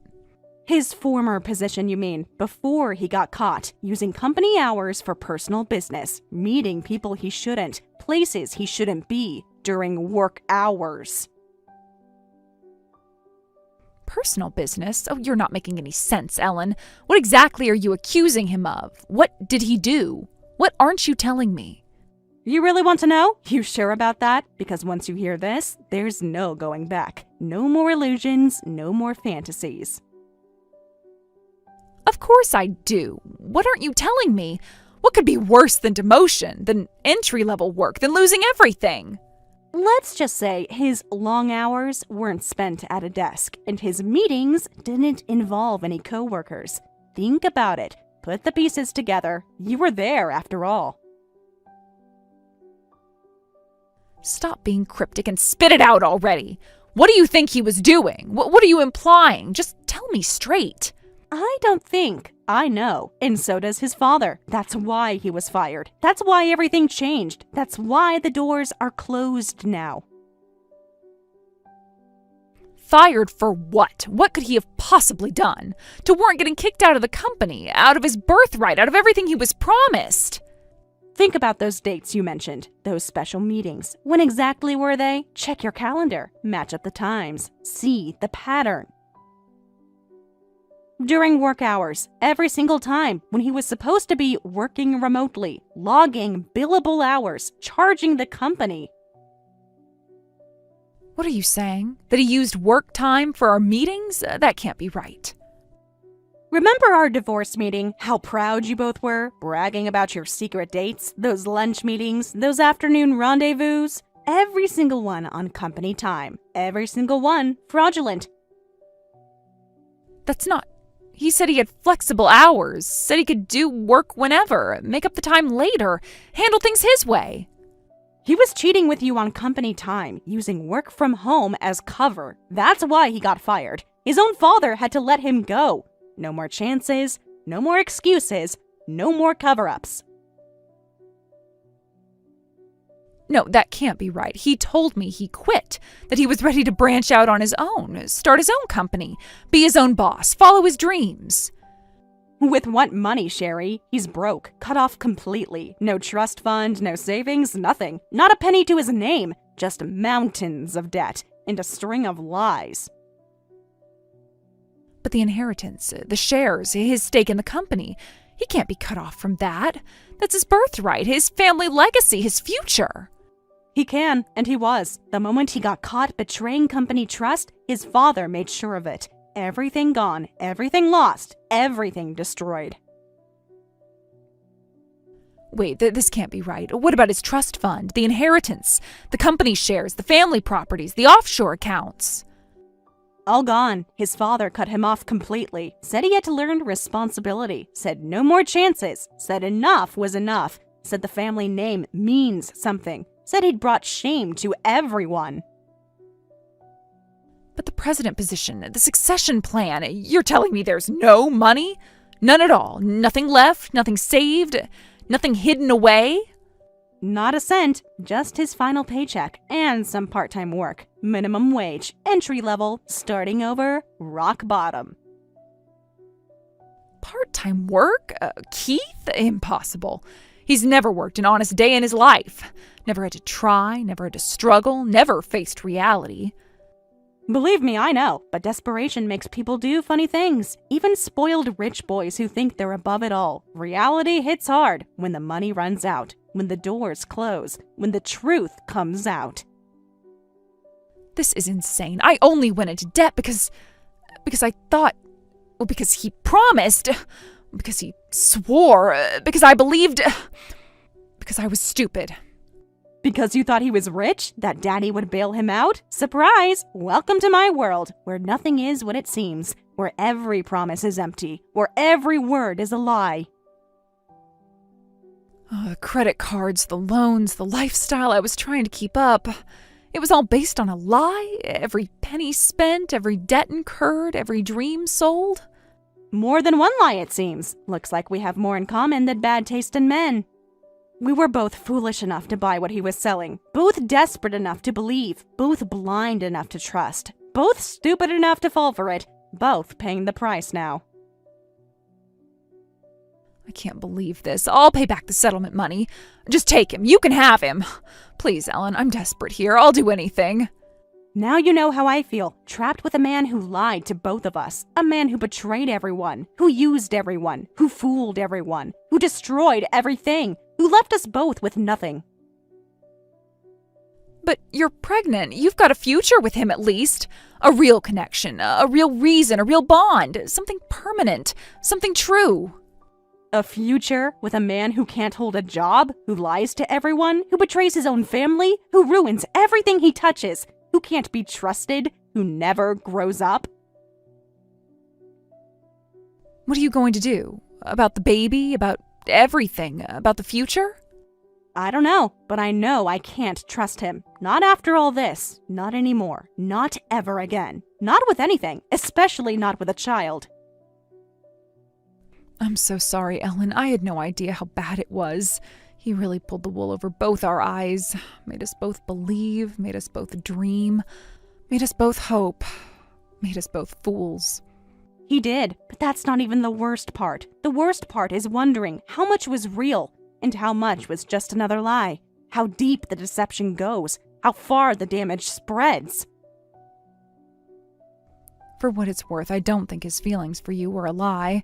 His former position, you mean, before he got caught using company hours for personal business, meeting people he shouldn't, places he shouldn't be during work hours. Personal business? Oh, you're not making any sense, Ellen. What exactly are you accusing him of? What did he do? What aren't you telling me? You really want to know? You sure about that? Because once you hear this, there's no going back. No more illusions, no more fantasies. Of course I do. What aren't you telling me? What could be worse than demotion, than entry-level work, than losing everything? Let's just say his long hours weren't spent at a desk, and his meetings didn't involve any coworkers. Think about it. Put the pieces together. You were there after all. Stop being cryptic and spit it out already. What do you think he was doing? What are you implying? Just tell me straight. I don't think. I know. And so does his father. That's why he was fired. That's why everything changed. That's why the doors are closed now. Fired for what? What could he have possibly done to warrant getting kicked out of the company, out of his birthright, out of everything he was promised? Think about those dates you mentioned, those special meetings. When exactly were they? Check your calendar. Match up the times. See the pattern. During work hours, every single time when he was supposed to be working remotely, logging billable hours, charging the company. What are you saying? That he used work time for our meetings? That can't be right. Remember our divorce meeting? How proud you both were, bragging about your secret dates, those lunch meetings, those afternoon rendezvous? Every single one on company time. Every single one fraudulent. That's not... He said he had flexible hours, said he could do work whenever, make up the time later, handle things his way. He was cheating with you on company time, using work from home as cover. That's why he got fired. His own father had to let him go. No more chances, no more excuses, no more cover-ups. No, that can't be right. He told me he quit, that he was ready to branch out on his own, start his own company, be his own boss, follow his dreams. With what money, Sherry? He's broke, cut off completely. No trust fund, no savings, nothing. Not a penny to his name, just mountains of debt and a string of lies. But the inheritance, the shares, his stake in the company, he can't be cut off from that. That's his birthright, his family legacy, his future. He can, and he was. The moment he got caught betraying company trust, his father made sure of it. Everything gone, everything lost, everything destroyed. Wait, this can't be right. What about his trust fund, the inheritance, the company shares, the family properties, the offshore accounts? All gone. His father cut him off completely. Said he had to learn responsibility. Said no more chances. Said enough was enough. Said the family name means something. Said he'd brought shame to everyone. But the president position, the succession plan, you're telling me there's no money? None at all? Nothing left? Nothing saved? Nothing hidden away? Not a cent, just his final paycheck and some part-time work. Minimum wage, entry level, starting over, rock bottom. Part-time work? Keith? Impossible. He's never worked an honest day in his life. Never had to try, never had to struggle, never faced reality. Believe me, I know, but desperation makes people do funny things. Even spoiled rich boys who think they're above it all. Reality hits hard when the money runs out, when the doors close, when the truth comes out. This is insane. I only went into debt because I thought, well, because he promised. Because he swore, because I believed, because I was stupid. Because you thought he was rich? That daddy would bail him out? Surprise! Welcome to my world, where nothing is what it seems, where every promise is empty, where every word is a lie. Oh, the credit cards, the loans, the lifestyle I was trying to keep up. It was all based on a lie? Every penny spent, every debt incurred, every dream sold? More than one lie, it seems. Looks like we have more in common than bad taste in men. We were both foolish enough to buy what he was selling, both desperate enough to believe, both blind enough to trust, both stupid enough to fall for it, both paying the price now. I can't believe this. I'll pay back the settlement money. Just take him. You can have him. Please, Ellen, I'm desperate here. I'll do anything. Now you know how I feel, trapped with a man who lied to both of us, a man who betrayed everyone, who used everyone, who fooled everyone, who destroyed everything, who left us both with nothing. But you're pregnant. You've got a future with him at least. A real connection, a real reason, a real bond, something permanent, something true. A future with a man who can't hold a job, who lies to everyone, who betrays his own family, who ruins everything he touches, who can't be trusted, who never grows up? What are you going to do? About the baby? About everything? About the future? I don't know, but I know I can't trust him. Not after all this. Not anymore. Not ever again. Not with anything, especially not with a child. I'm so sorry, Ellen. I had no idea how bad it was. He really pulled the wool over both our eyes, made us both believe, made us both dream, made us both hope, made us both fools. He did, but that's not even the worst part. The worst part is wondering how much was real and how much was just another lie, how deep the deception goes, how far the damage spreads. For what it's worth, I don't think his feelings for you were a lie.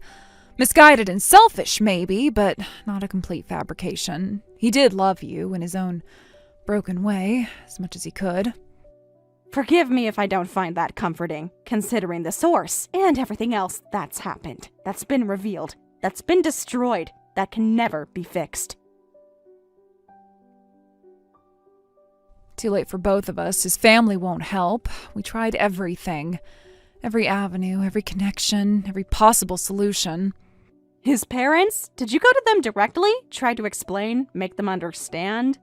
Misguided and selfish, maybe, but not a complete fabrication. He did love you in his own broken way, as much as he could. Forgive me if I don't find that comforting, considering the source and everything else that's happened, that's been revealed, that's been destroyed, that can never be fixed. Too late for both of us. His family won't help. We tried everything. Every avenue, every connection, every possible solution. His parents? Did you go to them directly? Try to explain? Make them understand?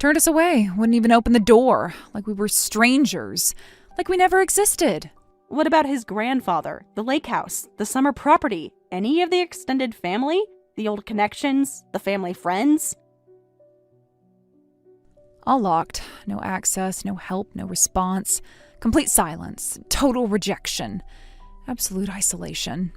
Turned us away. Wouldn't even open the door. Like we were strangers. Like we never existed. What about his grandfather? The lake house? The summer property? Any of the extended family? The old connections? The family friends? All locked. No access, no help, no response. Complete silence. Total rejection. Absolute isolation.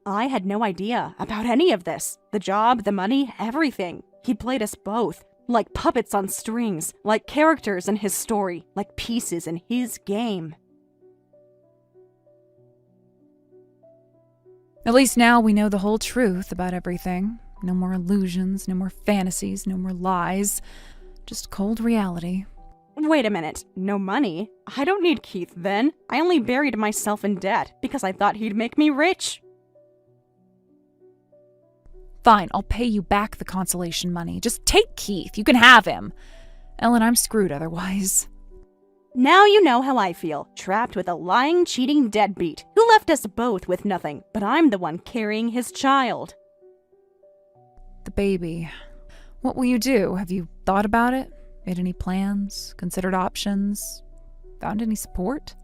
I had no idea about any of this. The job, the money, everything. He played us both. Like puppets on strings. Like characters in his story. Like pieces in his game. At least now we know the whole truth about everything. No more illusions, no more fantasies, no more lies. Just cold reality. Wait a minute. No money? I don't need Keith then. I only buried myself in debt because I thought he'd make me rich. Fine, I'll pay you back the consolation money. Just take Keith. You can have him. Ellen, I'm screwed otherwise. Now you know how I feel, trapped with a lying, cheating deadbeat who left us both with nothing, but I'm the one carrying his child. The baby. What will you do? Have you thought about it? Made any plans? Considered options? Found any support?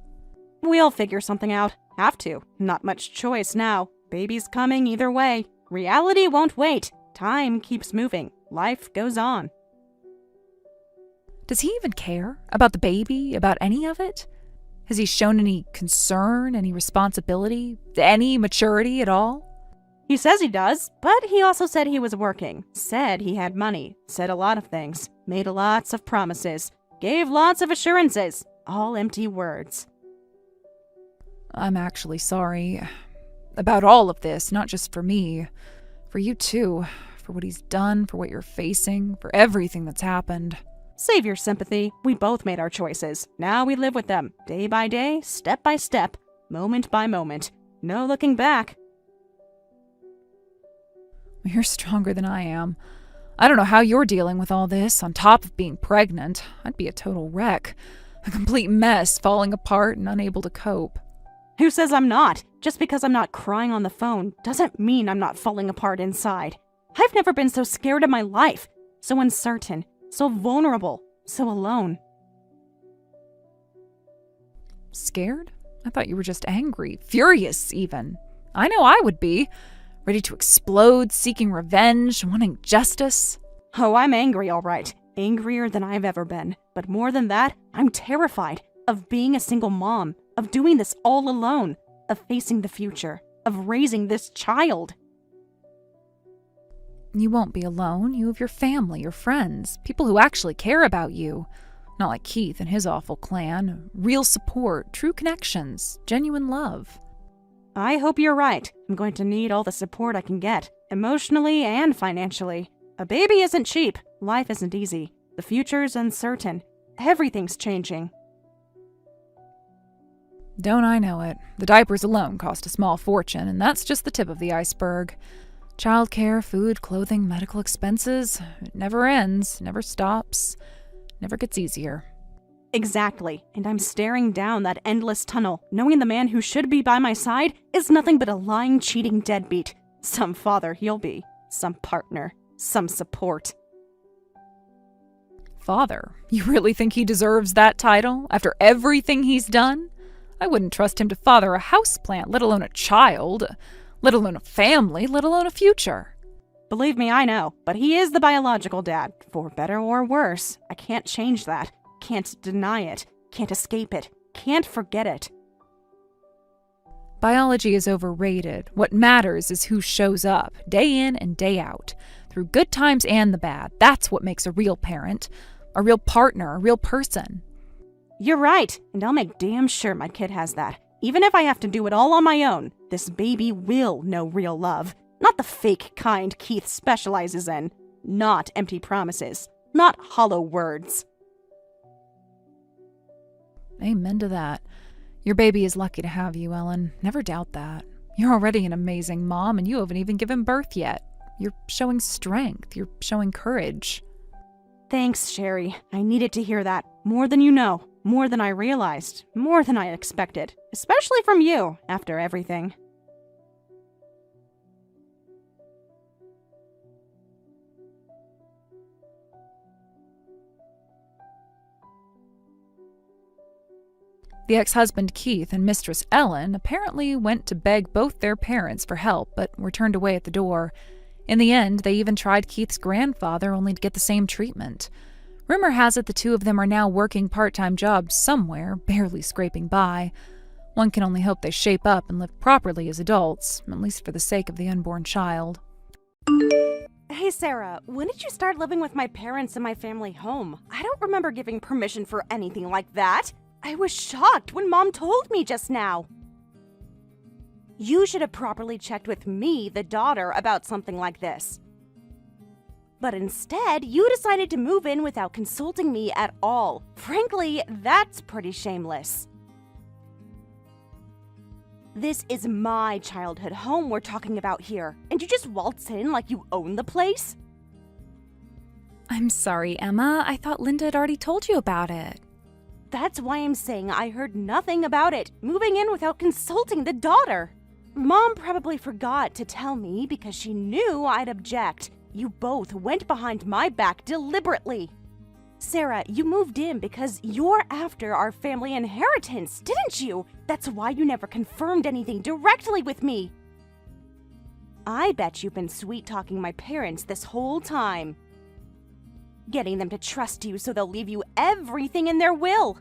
We'll figure something out. Have to. Not much choice now. Baby's coming either way. Reality won't wait. Time keeps moving. Life goes on. Does he even care about the baby? About any of it? Has he shown any concern, any responsibility, any maturity at all? He says he does, but he also said he was working, said he had money, said a lot of things, made lots of promises, gave lots of assurances, all empty words. I'm actually sorry about all of this, not just for me, for you too, for what he's done, for what you're facing, for everything that's happened. Save your sympathy. We both made our choices. Now we live with them, day by day, step by step, moment by moment. No looking back. You're stronger than I am. I don't know how you're dealing with all this, on top of being pregnant. I'd be a total wreck. A complete mess, falling apart and unable to cope. Who says I'm not? Just because I'm not crying on the phone doesn't mean I'm not falling apart inside. I've never been so scared in my life. So uncertain, so vulnerable, so alone. Scared? I thought you were just angry, furious even. I know I would be. Ready to explode, seeking revenge, wanting justice. Oh, I'm angry, all right. Angrier than I've ever been. But more than that, I'm terrified of being a single mom, of doing this all alone, of facing the future, of raising this child. You won't be alone. You have your family, your friends, people who actually care about you. Not like Keith and his awful clan. Real support, true connections, genuine love. I hope you're right. I'm going to need all the support I can get, emotionally and financially. A baby isn't cheap. Life isn't easy. The future's uncertain. Everything's changing. Don't I know it? The diapers alone cost a small fortune, and that's just the tip of the iceberg. Childcare, food, clothing, medical expenses. It never ends, never stops, never gets easier. Exactly, and I'm staring down that endless tunnel, knowing the man who should be by my side is nothing but a lying, cheating deadbeat. Some father he'll be, some partner, some support. Father? You really think he deserves that title, after everything he's done? I wouldn't trust him to father a houseplant, let alone a child, let alone a family, let alone a future. Believe me, I know, but he is the biological dad, for better or worse. I can't change that. Can't deny it, can't escape it, can't forget it. Biology is overrated. What matters is who shows up, day in and day out, through good times and the bad. That's what makes a real parent, a real partner, a real person. You're right, and I'll make damn sure my kid has that. Even if I have to do it all on my own, this baby will know real love. Not the fake kind Keith specializes in. Not empty promises. Not hollow words. Amen to that. Your baby is lucky to have you, Ellen. Never doubt that. You're already an amazing mom, and you haven't even given birth yet. You're showing strength. You're showing courage. Thanks, Sherry. I needed to hear that. More than you know. More than I realized. More than I expected. Especially from you, after everything. The ex-husband Keith and mistress Ellen apparently went to beg both their parents for help, but were turned away at the door. In the end, they even tried Keith's grandfather, only to get the same treatment. Rumor has it the two of them are now working part-time jobs somewhere, barely scraping by. One can only hope they shape up and live properly as adults, at least for the sake of the unborn child. Hey Sarah, when did you start living with my parents in my family home? I don't remember giving permission for anything like that. I was shocked when Mom told me just now. You should have properly checked with me, the daughter, about something like this. But instead, you decided to move in without consulting me at all. Frankly, that's pretty shameless. This is my childhood home we're talking about here, and you just waltz in like you own the place? I'm sorry, Emma. I thought Linda had already told you about it. That's why I'm saying I heard nothing about it, moving in without consulting the daughter. Mom probably forgot to tell me because she knew I'd object. You both went behind my back deliberately. Sarah, you moved in because you're after our family inheritance, didn't you? That's why you never confirmed anything directly with me. I bet you've been sweet-talking my parents this whole time. Getting them to trust you so they'll leave you everything in their will.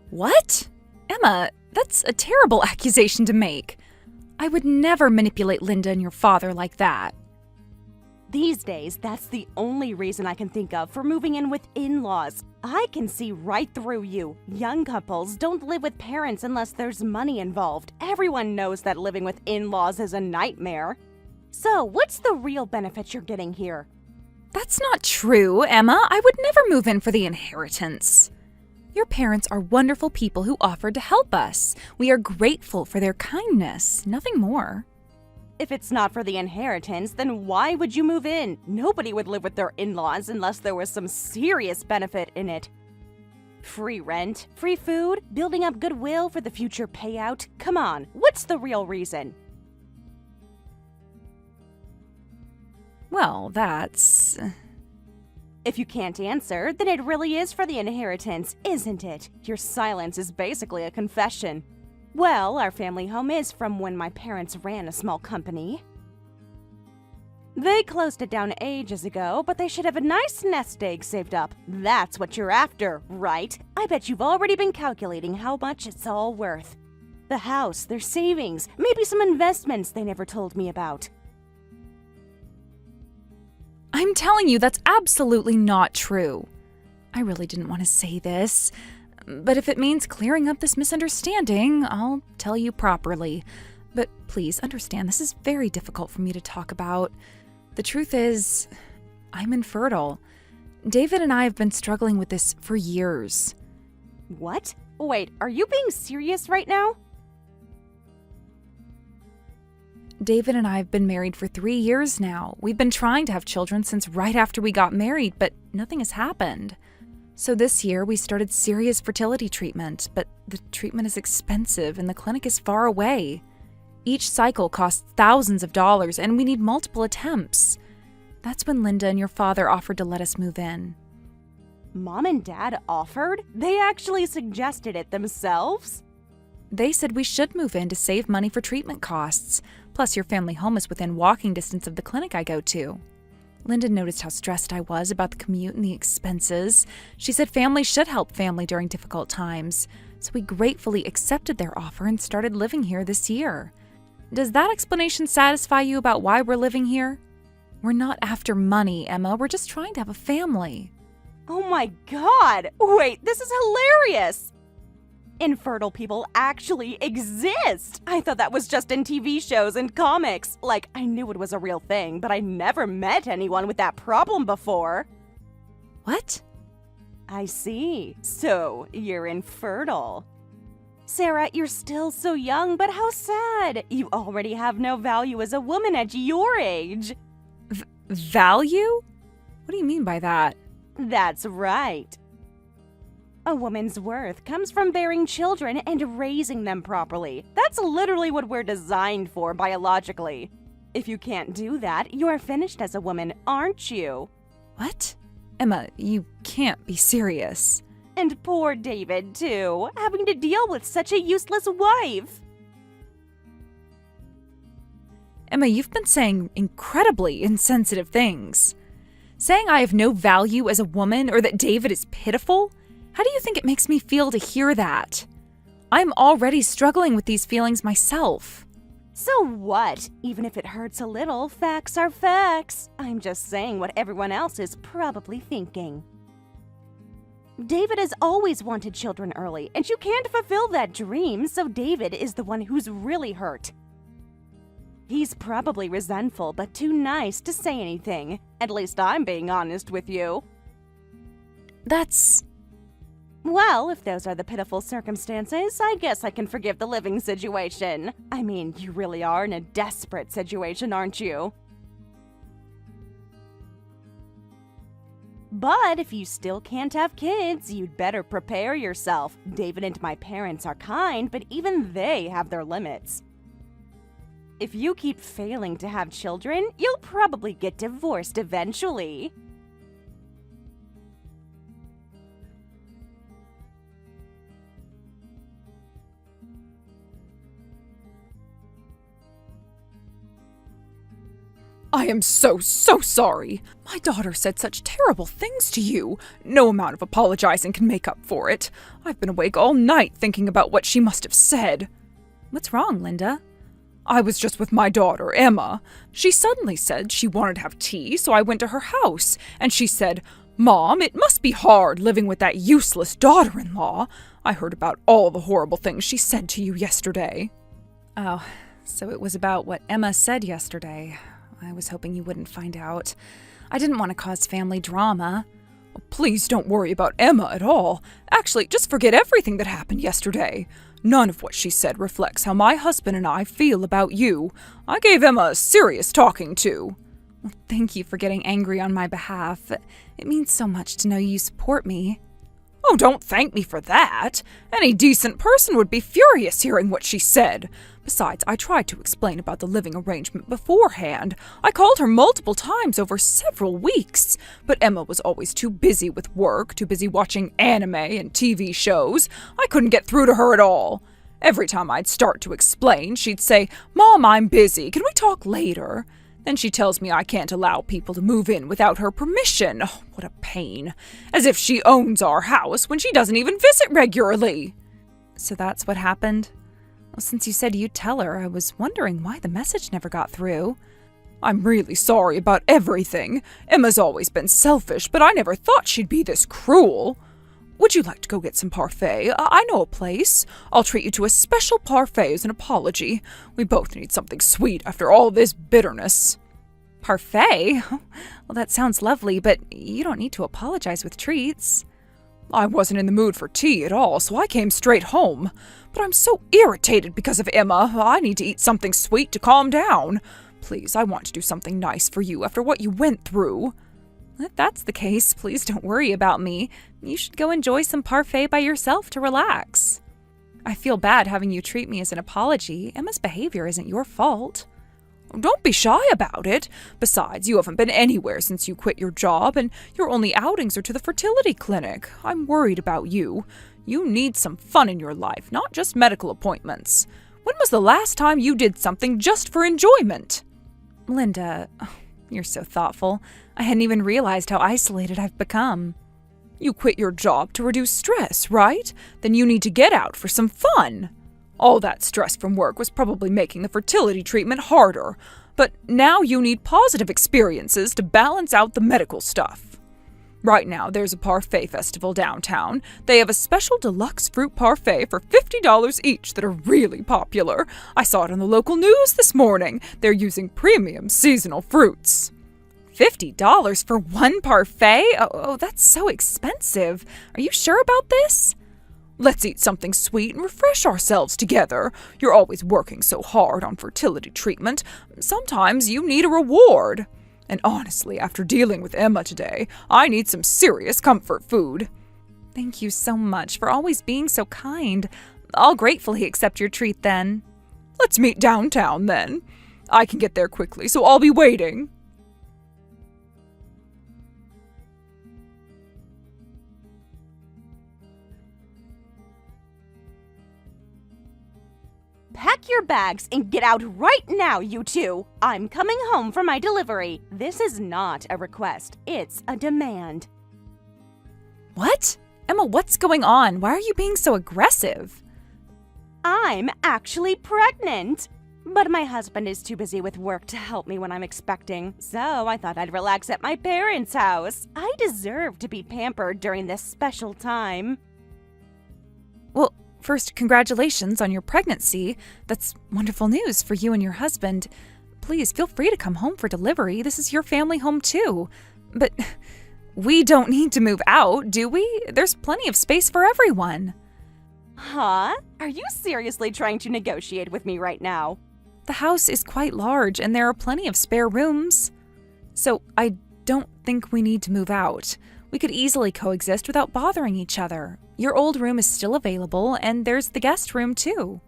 What? Emma, that's a terrible accusation to make. I would never manipulate Linda and your father like that. These days, that's the only reason I can think of for moving in with in-laws. I can see right through you. Young couples don't live with parents unless there's money involved. Everyone knows that living with in-laws is a nightmare. So, what's the real benefit you're getting here? That's not true, Emma. I would never move in for the inheritance. Your parents are wonderful people who offered to help us. We are grateful for their kindness, nothing more. If it's not for the inheritance, then why would you move in? Nobody would live with their in-laws unless there was some serious benefit in it. Free rent, free food, building up goodwill for the future payout. Come on, what's the real reason? Well, that's... If you can't answer, then it really is for the inheritance, isn't it? Your silence is basically a confession. Well, our family home is from when my parents ran a small company. They closed it down ages ago, but they should have a nice nest egg saved up. That's what you're after, right? I bet you've already been calculating how much it's all worth. The house, their savings, maybe some investments they never told me about. I'm telling you, that's absolutely not true. I really didn't want to say this, but if it means clearing up this misunderstanding, I'll tell you properly. But please understand, this is very difficult for me to talk about. The truth is, I'm infertile. David and I have been struggling with this for years. What? Wait, are you being serious right now? David and I have been married for 3 years now. We've been trying to have children since right after we got married, but nothing has happened. So this year, we started serious fertility treatment, but the treatment is expensive and the clinic is far away. Each cycle costs thousands of dollars, and we need multiple attempts. That's when Linda and your father offered to let us move in. Mom and Dad offered? They actually suggested it themselves? They said we should move in to save money for treatment costs. Plus, your family home is within walking distance of the clinic I go to. Linda noticed how stressed I was about the commute and the expenses. She said family should help family during difficult times. So we gratefully accepted their offer and started living here this year. Does that explanation satisfy you about why we're living here? We're not after money, Emma. We're just trying to have a family. Oh my god! Wait, this is hilarious! Infertile people actually exist! I thought that was just in TV shows and comics. Like, I knew it was a real thing, but I never met anyone with that problem before. What? I see. So, you're infertile. Sarah, you're still so young, but how sad! You already have no value as a woman at your age. Value? What do you mean by that? That's right. A woman's worth comes from bearing children and raising them properly. That's literally what we're designed for biologically. If you can't do that, you're finished as a woman, aren't you? What? Emma, you can't be serious. And poor David, too, having to deal with such a useless wife. Emma, you've been saying incredibly insensitive things. Saying I have no value as a woman or that David is pitiful? How do you think it makes me feel to hear that? I'm already struggling with these feelings myself. So what? Even if it hurts a little, facts are facts. I'm just saying what everyone else is probably thinking. David has always wanted children early, and you can't fulfill that dream, so David is the one who's really hurt. He's probably resentful, but too nice to say anything. At least I'm being honest with you. That's... Well, if those are the pitiful circumstances, I guess I can forgive the living situation. I mean, you really are in a desperate situation, aren't you? But if you still can't have kids, you'd better prepare yourself. David and my parents are kind, but even they have their limits. If you keep failing to have children, you'll probably get divorced eventually. I am so sorry. My daughter said such terrible things to you. No amount of apologizing can make up for it. I've been awake all night thinking about what she must have said. What's wrong, Linda? I was just with my daughter, Emma. She suddenly said she wanted to have tea, so I went to her house, and she said, "Mom, it must be hard living with that useless daughter-in-law. I heard about all the horrible things she said to you yesterday." Oh, so it was about what Emma said yesterday. I was hoping you wouldn't find out. I didn't want to cause family drama. Please don't worry about Emma at all. Actually, just forget everything that happened yesterday. None of what she said reflects how my husband and I feel about you. I gave Emma a serious talking to." Well, thank you for getting angry on my behalf. It means so much to know you support me. "Oh, don't thank me for that. Any decent person would be furious hearing what she said. Besides, I tried to explain about the living arrangement beforehand. I called her multiple times over several weeks, but Emma was always too busy with work, too busy watching anime and TV shows. I couldn't get through to her at all. Every time I'd start to explain, she'd say, 'Mom, I'm busy. Can we talk later?' Then she tells me I can't allow people to move in without her permission. Oh, what a pain. As if she owns our house when she doesn't even visit regularly." So that's what happened? Well, since you said you'd tell her, I was wondering why the message never got through. "I'm really sorry about everything. Emma's always been selfish, but I never thought she'd be this cruel. Would you like to go get some parfait? I know a place. I'll treat you to a special parfait as an apology. We both need something sweet after all this bitterness." Parfait? Well, that sounds lovely, but you don't need to apologize with treats. "I wasn't in the mood for tea at all, so I came straight home. But I'm so irritated because of Emma. I need to eat something sweet to calm down. Please, I want to do something nice for you after what you went through." If that's the case, please don't worry about me. You should go enjoy some parfait by yourself to relax. I feel bad having you treat me as an apology. Emma's behavior isn't your fault. "Don't be shy about it. Besides, you haven't been anywhere since you quit your job, and your only outings are to the fertility clinic. I'm worried about you. You need some fun in your life, not just medical appointments. When was the last time you did something just for enjoyment?" Linda, you're so thoughtful. I hadn't even realized how isolated I've become. "You quit your job to reduce stress, right? Then you need to get out for some fun. All that stress from work was probably making the fertility treatment harder, but now you need positive experiences to balance out the medical stuff. Right now, there's a parfait festival downtown. They have a special deluxe fruit parfait for $50 each that are really popular. I saw it on the local news this morning. They're using premium seasonal fruits." $50 for one parfait? Oh, that's so expensive. Are you sure about this? "Let's eat something sweet and refresh ourselves together. You're always working so hard on fertility treatment. Sometimes you need a reward. And honestly, after dealing with Emma today, I need some serious comfort food." Thank you so much for always being so kind. I'll gratefully accept your treat then. "Let's meet downtown then. I can get there quickly, so I'll be waiting." Pack your bags and get out right now, you two. I'm coming home for my delivery. This is not a request. It's a demand. What? Emma, what's going on? Why are you being so aggressive? I'm actually pregnant. But my husband is too busy with work to help me when I'm expecting, so I thought I'd relax at my parents' house. I deserve to be pampered during this special time. Well, first, congratulations on your pregnancy. That's wonderful news for you and your husband. Please feel free to come home for delivery. This is your family home too. But we don't need to move out, do we? There's plenty of space for everyone. Huh? Are you seriously trying to negotiate with me right now? The house is quite large and there are plenty of spare rooms. So I don't think we need to move out. We could easily coexist without bothering each other. Your old room is still available, and there's the guest room too.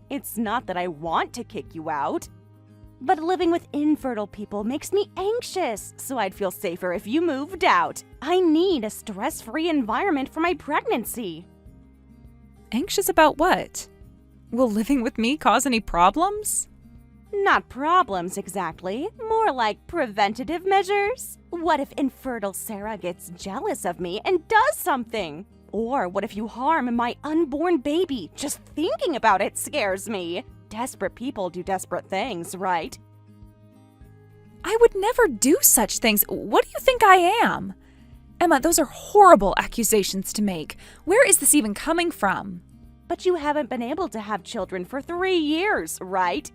It's not that I want to kick you out, but living with infertile people makes me anxious, so I'd feel safer if you moved out. I need a stress-free environment for my pregnancy. Anxious about what? Will living with me cause any problems? Not problems exactly, more like preventative measures. What if infertile Sarah gets jealous of me and does something? Or what if you harm my unborn baby? Just thinking about it scares me. Desperate people do desperate things, right? I would never do such things. What do you think I am? Emma, those are horrible accusations to make. Where is this even coming from? But you haven't been able to have children for 3 years, right?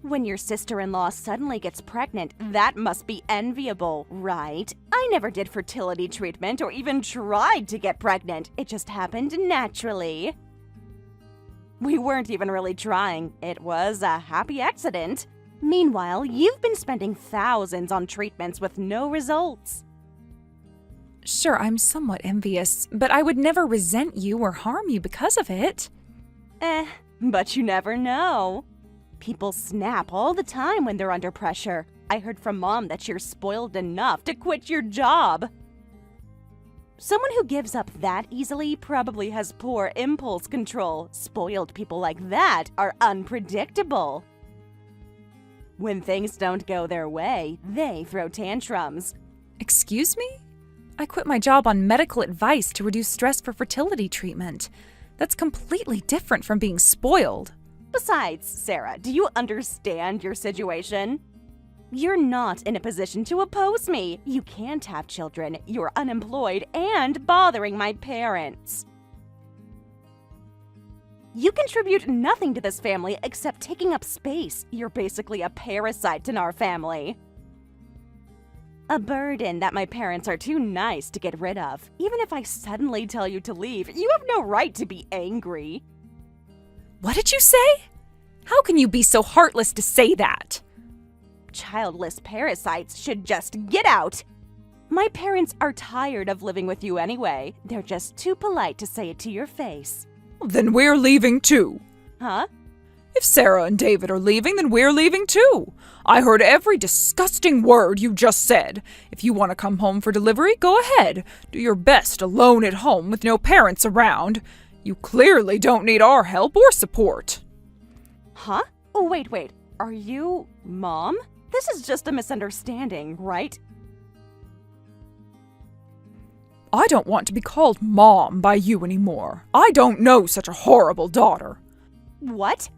When your sister-in-law suddenly gets pregnant, that must be enviable, right? I never did fertility treatment or even tried to get pregnant. It just happened naturally. We weren't even really trying. It was a happy accident. Meanwhile, you've been spending thousands on treatments with no results. Sure, I'm somewhat envious, but I would never resent you or harm you because of it. But you never know. People snap all the time when they're under pressure. I heard from Mom that you're spoiled enough to quit your job. Someone who gives up that easily probably has poor impulse control. Spoiled people like that are unpredictable. When things don't go their way, they throw tantrums. Excuse me? I quit my job on medical advice to reduce stress for fertility treatment. That's completely different from being spoiled. Besides, Sarah, do you understand your situation? You're not in a position to oppose me. You can't have children, you're unemployed, and bothering my parents. You contribute nothing to this family except taking up space. You're basically a parasite in our family. A burden that my parents are too nice to get rid of. Even if I suddenly tell you to leave, you have no right to be angry. What did you say? How can you be so heartless to say that? Childless parasites should just get out. My parents are tired of living with you anyway. They're just too polite to say it to your face. Then we're leaving too. Huh? If Sarah and David are leaving, then we're leaving too. I heard every disgusting word you just said. If you want to come home for delivery, go ahead. Do your best alone at home with no parents around. You clearly don't need our help or support. Huh? Oh, wait. Are you Mom? This is just a misunderstanding, right? I don't want to be called Mom by you anymore. I don't know such a horrible daughter. What?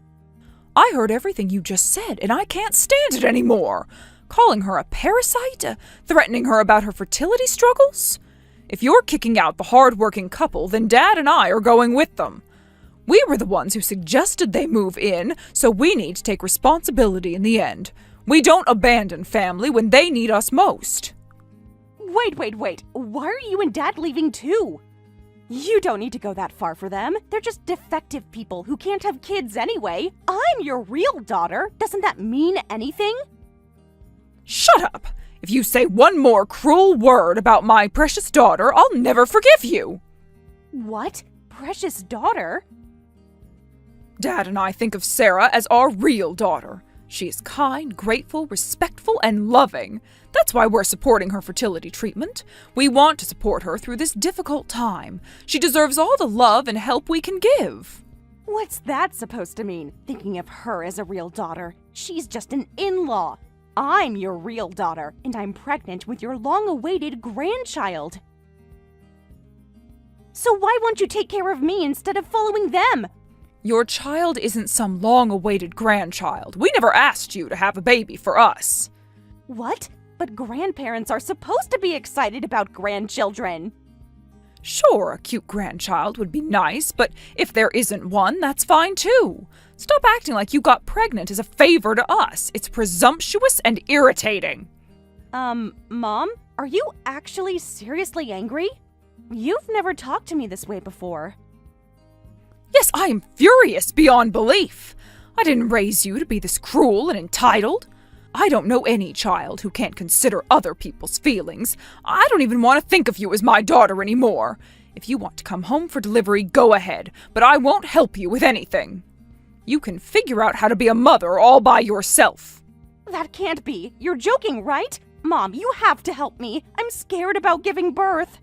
I heard everything you just said, and I can't stand it anymore. Calling her a parasite? Threatening her about her fertility struggles? If you're kicking out the hard-working couple, then Dad and I are going with them. We were the ones who suggested they move in, so we need to take responsibility in the end. We don't abandon family when they need us most. Wait. Why are you and Dad leaving too? You don't need to go that far for them. They're just defective people who can't have kids anyway. I'm your real daughter. Doesn't that mean anything? Shut up! If you say one more cruel word about my precious daughter, I'll never forgive you. What? Precious daughter? Dad and I think of Sarah as our real daughter. She is kind, grateful, respectful, and loving. That's why we're supporting her fertility treatment. We want to support her through this difficult time. She deserves all the love and help we can give. What's that supposed to mean? Thinking of her as a real daughter. She's just an in-law. I'm your real daughter, and I'm pregnant with your long-awaited grandchild. So why won't you take care of me instead of following them? Your child isn't some long-awaited grandchild. We never asked you to have a baby for us. What? But grandparents are supposed to be excited about grandchildren. Sure, a cute grandchild would be nice, but if there isn't one, that's fine too. Stop acting like you got pregnant as a favor to us. It's presumptuous and irritating. Mom, are you actually seriously angry? You've never talked to me this way before. Yes, I am furious beyond belief. I didn't raise you to be this cruel and entitled. I don't know any child who can't consider other people's feelings. I don't even want to think of you as my daughter anymore. If you want to come home for delivery, go ahead, but I won't help you with anything. You can figure out how to be a mother all by yourself. That can't be. You're joking, right? Mom, you have to help me. I'm scared about giving birth.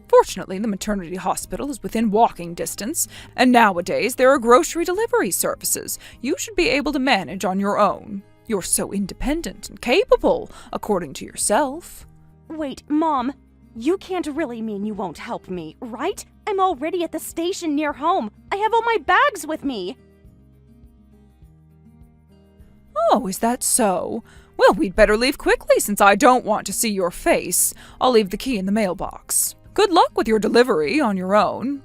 Fortunately, the maternity hospital is within walking distance, and nowadays there are grocery delivery services. You should be able to manage on your own. You're so independent and capable, according to yourself. Wait, Mom, you can't really mean you won't help me, right? I'm already at the station near home. I have all my bags with me. Oh, is that so? Well, we'd better leave quickly since I don't want to see your face. I'll leave the key in the mailbox. Good luck with your delivery on your own.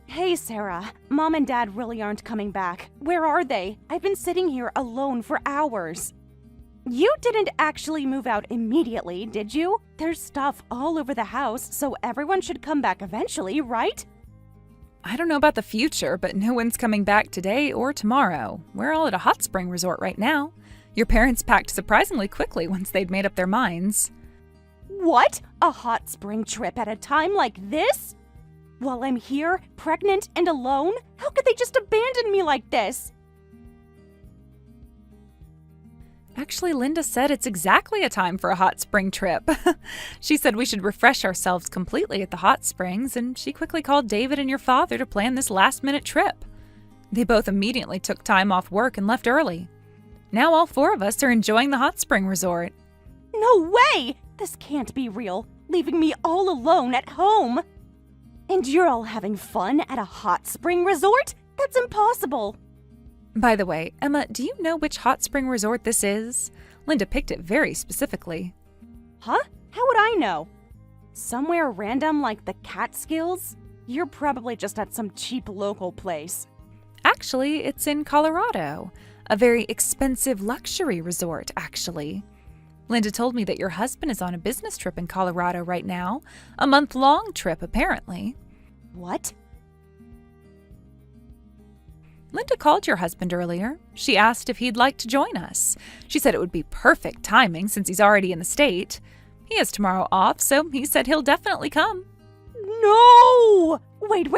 Hey, Sarah. Mom and Dad really aren't coming back. Where are they? I've been sitting here alone for hours. You didn't actually move out immediately, did you? There's stuff all over the house, so everyone should come back eventually, right? I don't know about the future, but no one's coming back today or tomorrow. We're all at a hot spring resort right now. Your parents packed surprisingly quickly once they'd made up their minds. What? A hot spring trip at a time like this? While I'm here, pregnant and alone? How could they just abandon me like this? Actually, Linda said it's exactly a time for a hot spring trip. She said we should refresh ourselves completely at the hot springs, and she quickly called David and your father to plan this last-minute trip. They both immediately took time off work and left early. Now all 4 of us are enjoying the hot spring resort. No way! This can't be real, leaving me all alone at home. And you're all having fun at a hot spring resort? That's impossible. By the way, Emma, do you know which hot spring resort this is? Linda picked it very specifically. Huh? How would I know? Somewhere random like the Catskills? You're probably just at some cheap local place. Actually, it's in Colorado. A very expensive luxury resort, actually. Linda told me that your husband is on a business trip in Colorado right now. A month-long trip, apparently. What? Linda called your husband earlier. She asked if he'd like to join us. She said it would be perfect timing since he's already in the state. He has tomorrow off, so he said he'll definitely come. No! Wait.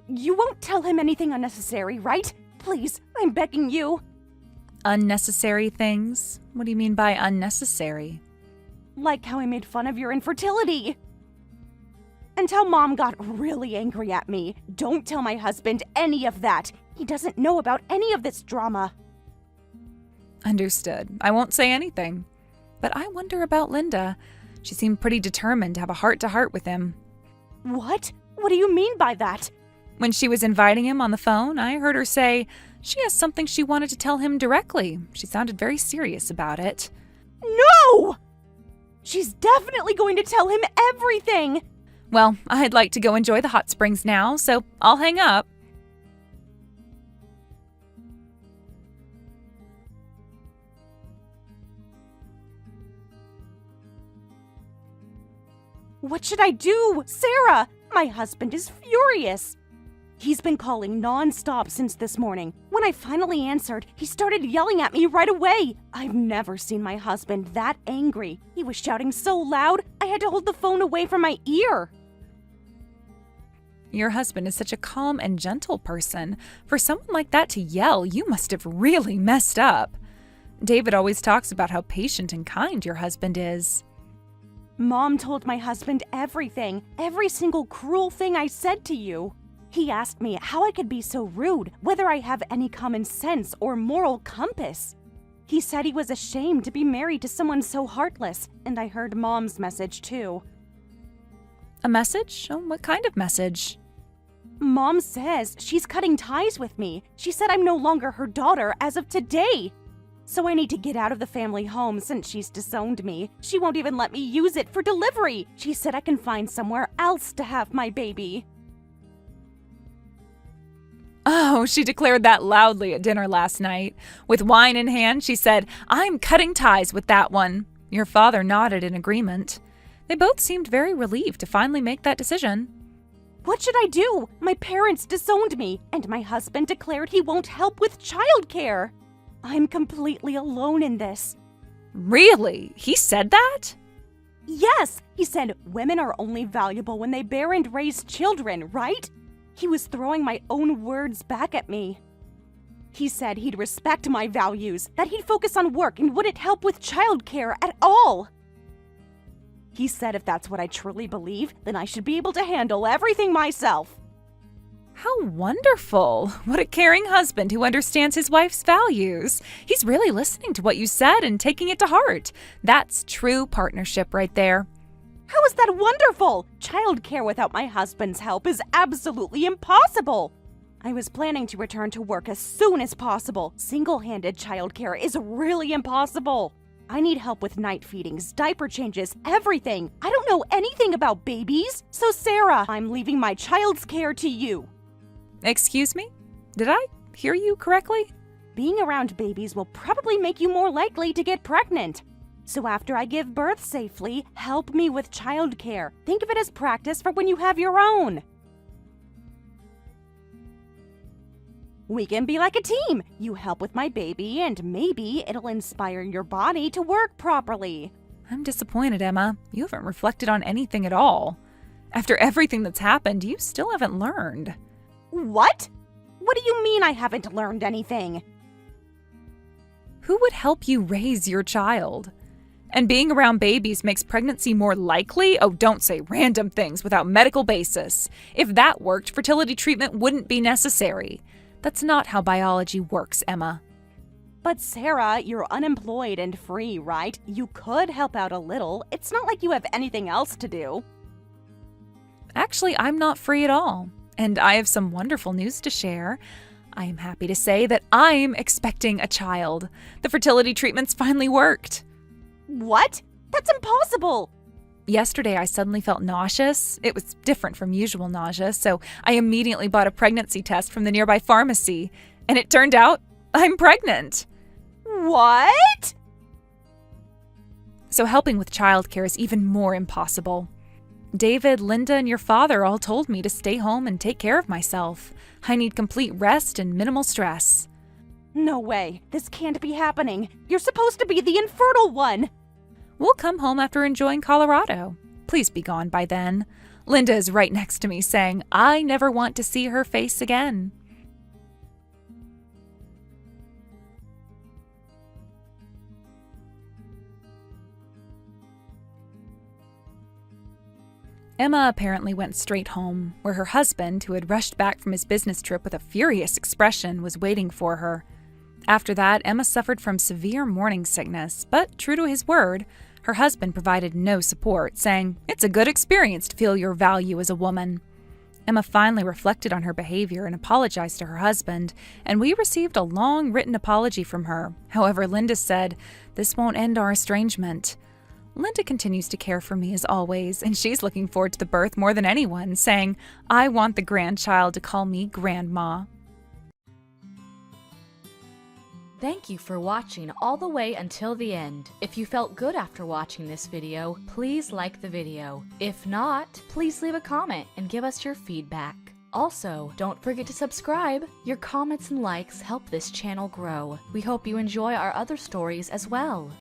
You won't tell him anything unnecessary, right? Please, I'm begging you. Unnecessary things? What do you mean by unnecessary? Like how I made fun of your infertility. And how Mom got really angry at me. Don't tell my husband any of that. He doesn't know about any of this drama. Understood. I won't say anything. But I wonder about Linda. She seemed pretty determined to have a heart-to-heart with him. What? What do you mean by that? When she was inviting him on the phone, I heard her say she has something she wanted to tell him directly. She sounded very serious about it. No! She's definitely going to tell him everything! Well, I'd like to go enjoy the hot springs now, so I'll hang up. What should I do? Sarah! My husband is furious. He's been calling non-stop since this morning. When I finally answered, he started yelling at me right away. I've never seen my husband that angry. He was shouting so loud, I had to hold the phone away from my ear. Your husband is such a calm and gentle person. For someone like that to yell, you must have really messed up. David always talks about how patient and kind your husband is. Mom told my husband everything, every single cruel thing I said to you. He asked me how I could be so rude, whether I have any common sense or moral compass. He said he was ashamed to be married to someone so heartless, and I heard Mom's message too. A message? Oh, what kind of message? Mom says she's cutting ties with me. She said I'm no longer her daughter as of today. So I need to get out of the family home since she's disowned me. She won't even let me use it for delivery. She said I can find somewhere else to have my baby. Oh, she declared that loudly at dinner last night. With wine in hand, she said, "I'm cutting ties with that one." Your father nodded in agreement. They both seemed very relieved to finally make that decision. What should I do? My parents disowned me, and my husband declared he won't help with childcare. I'm completely alone in this. Really? He said that? Yes, he said women are only valuable when they bear and raise children, right? He was throwing my own words back at me. He said he'd respect my values, that he'd focus on work and wouldn't help with childcare at all. He said if that's what I truly believe, then I should be able to handle everything myself. How wonderful. What a caring husband who understands his wife's values. He's really listening to what you said and taking it to heart. That's true partnership right there. How is that wonderful? Childcare without my husband's help is absolutely impossible. I was planning to return to work as soon as possible. Single-handed childcare is really impossible. I need help with night feedings, diaper changes, everything. I don't know anything about babies. So Sarah, I'm leaving my child's care to you. Excuse me? Did I hear you correctly? Being around babies will probably make you more likely to get pregnant. So after I give birth safely, help me with childcare. Think of it as practice for when you have your own. We can be like a team. You help with my baby, and maybe it'll inspire your body to work properly. I'm disappointed, Emma. You haven't reflected on anything at all. After everything that's happened, you still haven't learned. What? What do you mean I haven't learned anything? Who would help you raise your child? And being around babies makes pregnancy more likely? Oh, don't say random things without medical basis. If that worked, fertility treatment wouldn't be necessary. That's not how biology works, Emma. But Sarah, you're unemployed and free, right? You could help out a little. It's not like you have anything else to do. Actually, I'm not free at all. And I have some wonderful news to share. I am happy to say that I'm expecting a child. The fertility treatments finally worked. What? That's impossible! Yesterday, I suddenly felt nauseous. It was different from usual nausea, so I immediately bought a pregnancy test from the nearby pharmacy. And it turned out I'm pregnant. What? So helping with childcare is even more impossible. David, Linda, and your father all told me to stay home and take care of myself. I need complete rest and minimal stress. No way. This can't be happening. You're supposed to be the infertile one. We'll come home after enjoying Colorado. Please be gone by then. Linda is right next to me saying, I never want to see her face again. Emma apparently went straight home, where her husband, who had rushed back from his business trip with a furious expression, was waiting for her. After that, Emma suffered from severe morning sickness, but true to his word, her husband provided no support, saying, "It's a good experience to feel your value as a woman." Emma finally reflected on her behavior and apologized to her husband, and we received a long written apology from her. However, Linda said, "This won't end our estrangement." Linda continues to care for me as always, and she's looking forward to the birth more than anyone, saying, "I want the grandchild to call me Grandma." Thank you for watching all the way until the end. If you felt good after watching this video, please like the video. If not, please leave a comment and give us your feedback. Also, don't forget to subscribe. Your comments and likes help this channel grow. We hope you enjoy our other stories as well.